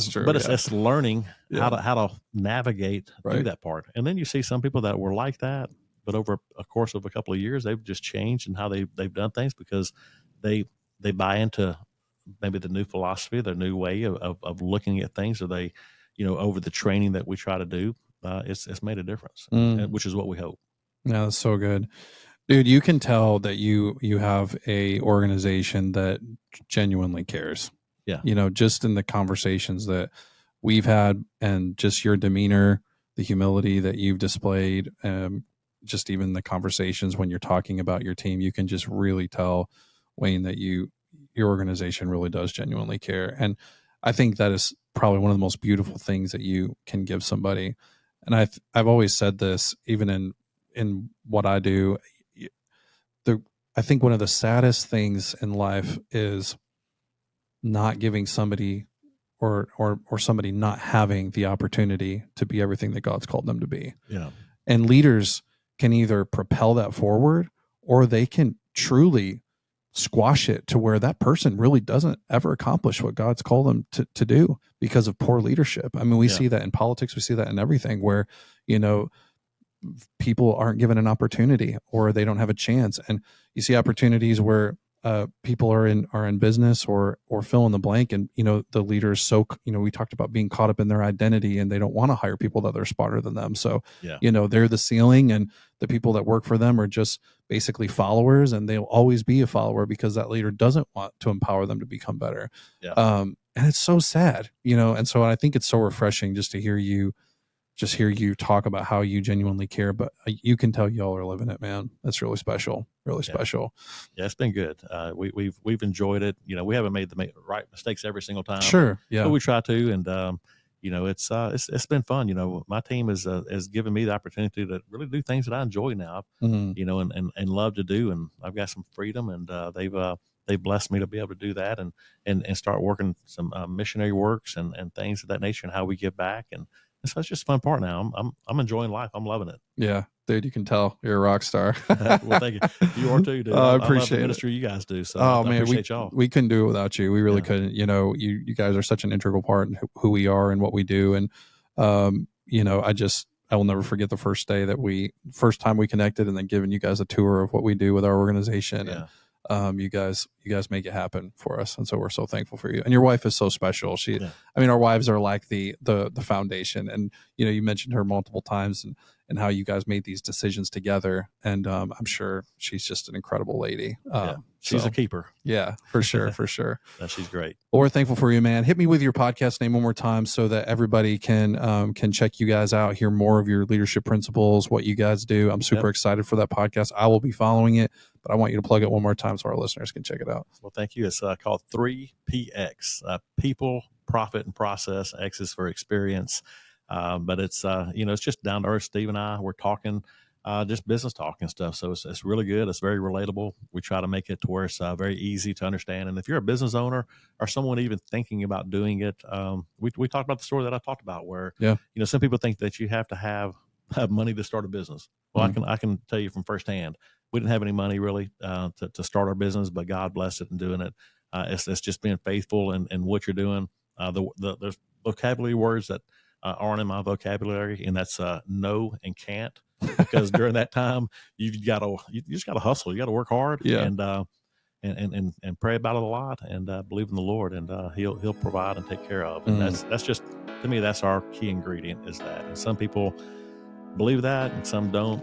[SPEAKER 2] true. But
[SPEAKER 1] yeah.
[SPEAKER 2] it's learning how to navigate through that part. And then you see some people that were like that, but over a course of a couple of years, they've just changed in how they've done things because they buy into maybe the new philosophy, the new way of looking at things, or they, over the training that we try to do, it's made a difference, which is what we hope.
[SPEAKER 1] Yeah, that's so good. Dude, you can tell that you have a organization that genuinely cares.
[SPEAKER 2] Yeah.
[SPEAKER 1] Just in the conversations that we've had and just your demeanor, the humility that you've displayed, just even the conversations when you're talking about your team, you can just really tell, Wayne, that your organization really does genuinely care. And I think that is probably one of the most beautiful things that you can give somebody. And I've always said this, even in what I do, I think one of the saddest things in life is not giving somebody or somebody not having the opportunity to be everything that God's called them to be.
[SPEAKER 2] Yeah.
[SPEAKER 1] And leaders can either propel that forward, or they can truly squash it to where that person really doesn't ever accomplish what God's called them to do because of poor leadership. I mean, we see that in politics, we see that in everything where, people aren't given an opportunity or they don't have a chance. And you see opportunities where people are in business or fill in the blank, and the leader is so we talked about being caught up in their identity, and they don't want to hire people that are smarter than them. So they're the ceiling, and the people that work for them are just basically followers, and they'll always be a follower because that leader doesn't want to empower them to become better. And it's so sad, and so I think it's so refreshing just to hear you talk about how you genuinely care, but you can tell y'all are living it, man. That's really special, special.
[SPEAKER 2] Yeah, it's been good. We've enjoyed it. We haven't made the right mistakes every single time.
[SPEAKER 1] Sure.
[SPEAKER 2] But we try to. And, it's been fun. My team has given me the opportunity to really do things that I enjoy now, and love to do. And I've got some freedom, and they've blessed me to be able to do that and start working some missionary works and things of that nature, and how we give back. And so it's just a fun part now. I'm enjoying life. I'm loving it.
[SPEAKER 1] Yeah, dude, you can tell you're a rock star.
[SPEAKER 2] Well, thank you. You are too, dude.
[SPEAKER 1] I appreciate
[SPEAKER 2] love the ministry you guys do. So
[SPEAKER 1] I
[SPEAKER 2] man, appreciate y'all.
[SPEAKER 1] We couldn't do it without you. We really couldn't. You guys are such an integral part in who we are and what we do. And I will never forget the first time we connected, and then giving you guys a tour of what we do with our organization.
[SPEAKER 2] Yeah.
[SPEAKER 1] And you guys make it happen for us, and so we're so thankful for you. And your wife is so special. Our wives are like the foundation, and you mentioned her multiple times, and how you guys made these decisions together. And I'm sure she's just an incredible lady.
[SPEAKER 2] She's a keeper.
[SPEAKER 1] Yeah, for sure.
[SPEAKER 2] She's great.
[SPEAKER 1] Well, we're thankful for you, man. Hit me with your podcast name one more time so that everybody can check you guys out, hear more of your leadership principles, what you guys do. I'm super excited for that podcast. I will be following it, but I want you to plug it one more time so our listeners can check it out.
[SPEAKER 2] Well, thank you. It's called 3PX, People, Profit, and Process. X is for experience. But it's, it's just down to earth. Steve and I, we're talking, just business talk and stuff. So it's really good. It's very relatable. We try to make it to where it's very easy to understand. And if you're a business owner or someone even thinking about doing it, we talked about the story that I talked about where, some people think that you have to have money to start a business. Well, I can tell you from firsthand, we didn't have any money really to start our business, but God blessed it in doing it. It's just being faithful in what you're doing. There's vocabulary words that aren't in my vocabulary, and that's no and can't, because during that time you just gotta hustle. You got to work hard and pray about it a lot, and believe in the Lord, and he'll provide and take care of. And that's just, to me, that's our key ingredient, is that. And some people believe that and some don't.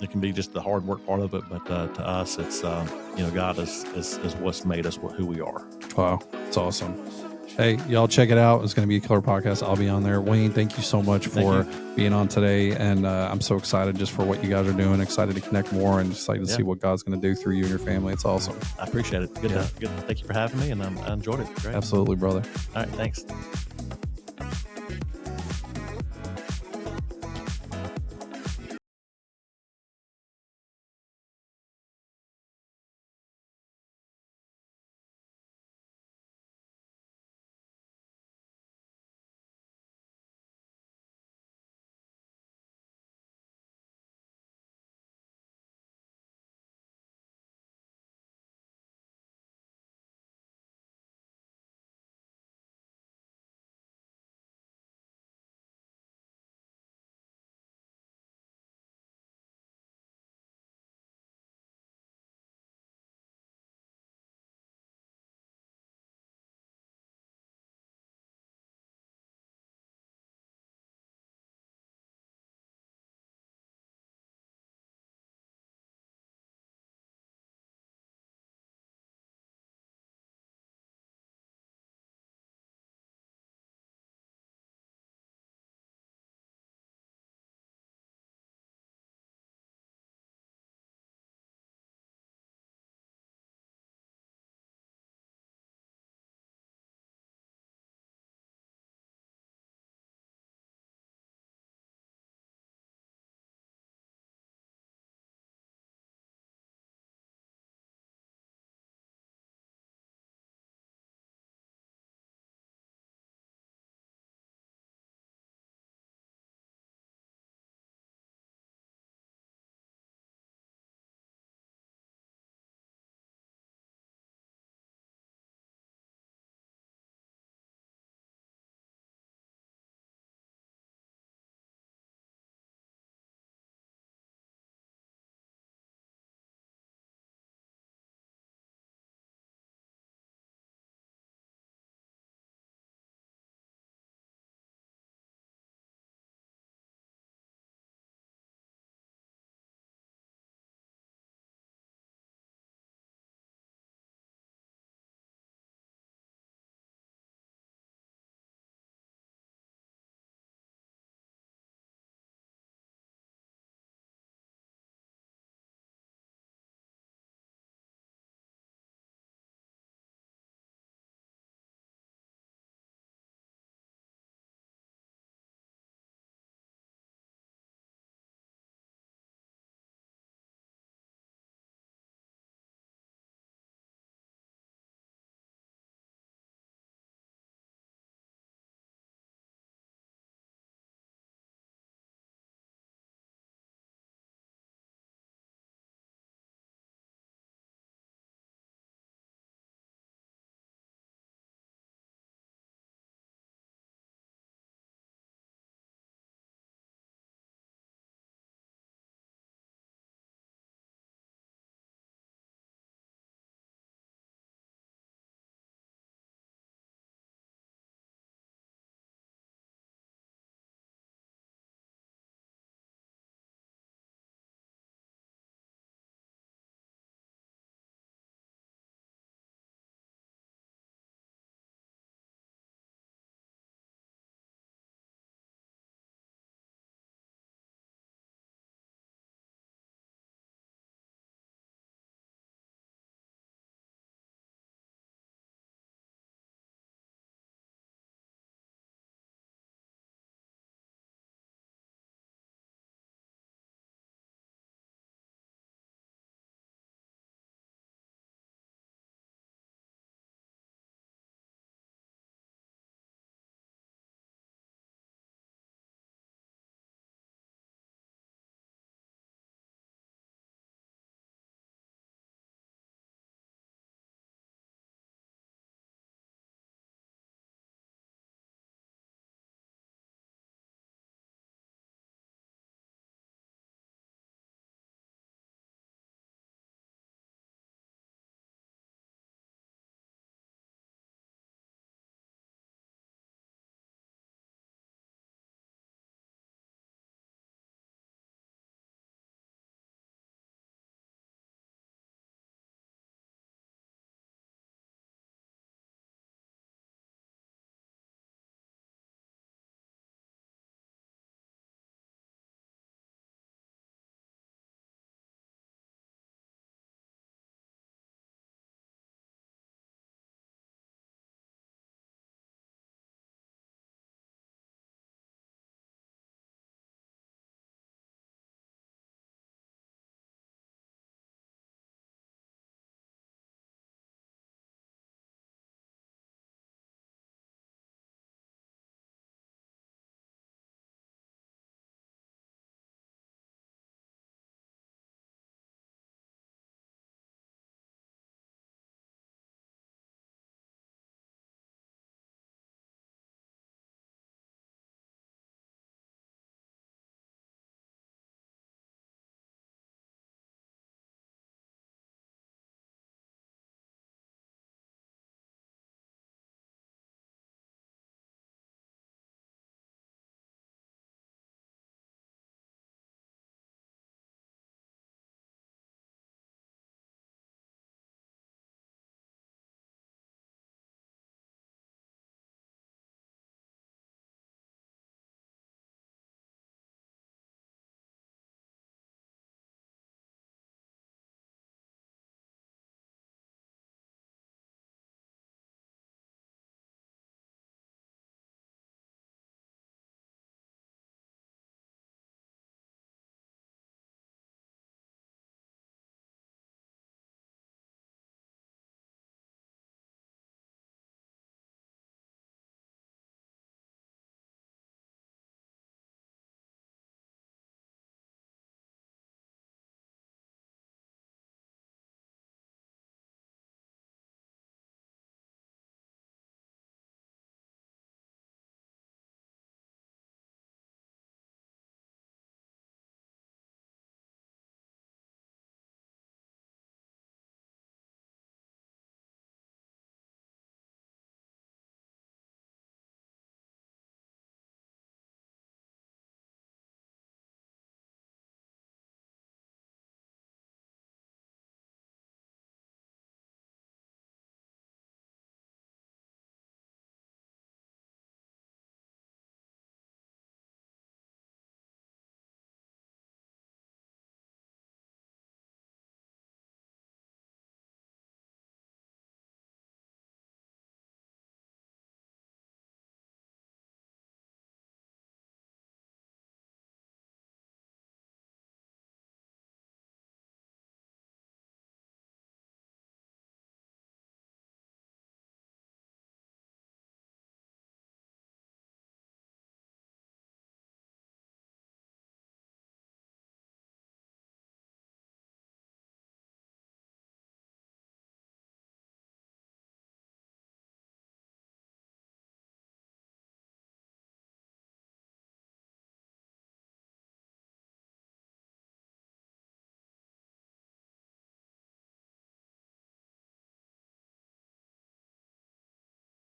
[SPEAKER 2] It can be just the hard work part of it, but to us it's God is what's made us who we are.
[SPEAKER 1] Wow, it's awesome. Hey, y'all check it out. It's going to be a killer podcast. I'll be on there. Wayne, thank you so much for being on today. And I'm so excited just for what you guys are doing. Excited to connect more, and excited to see what God's going to do through you and your family. It's awesome.
[SPEAKER 2] I appreciate it. Good. Thank you for having me, and I enjoyed it. Great.
[SPEAKER 1] Absolutely, brother.
[SPEAKER 2] All right. Thanks.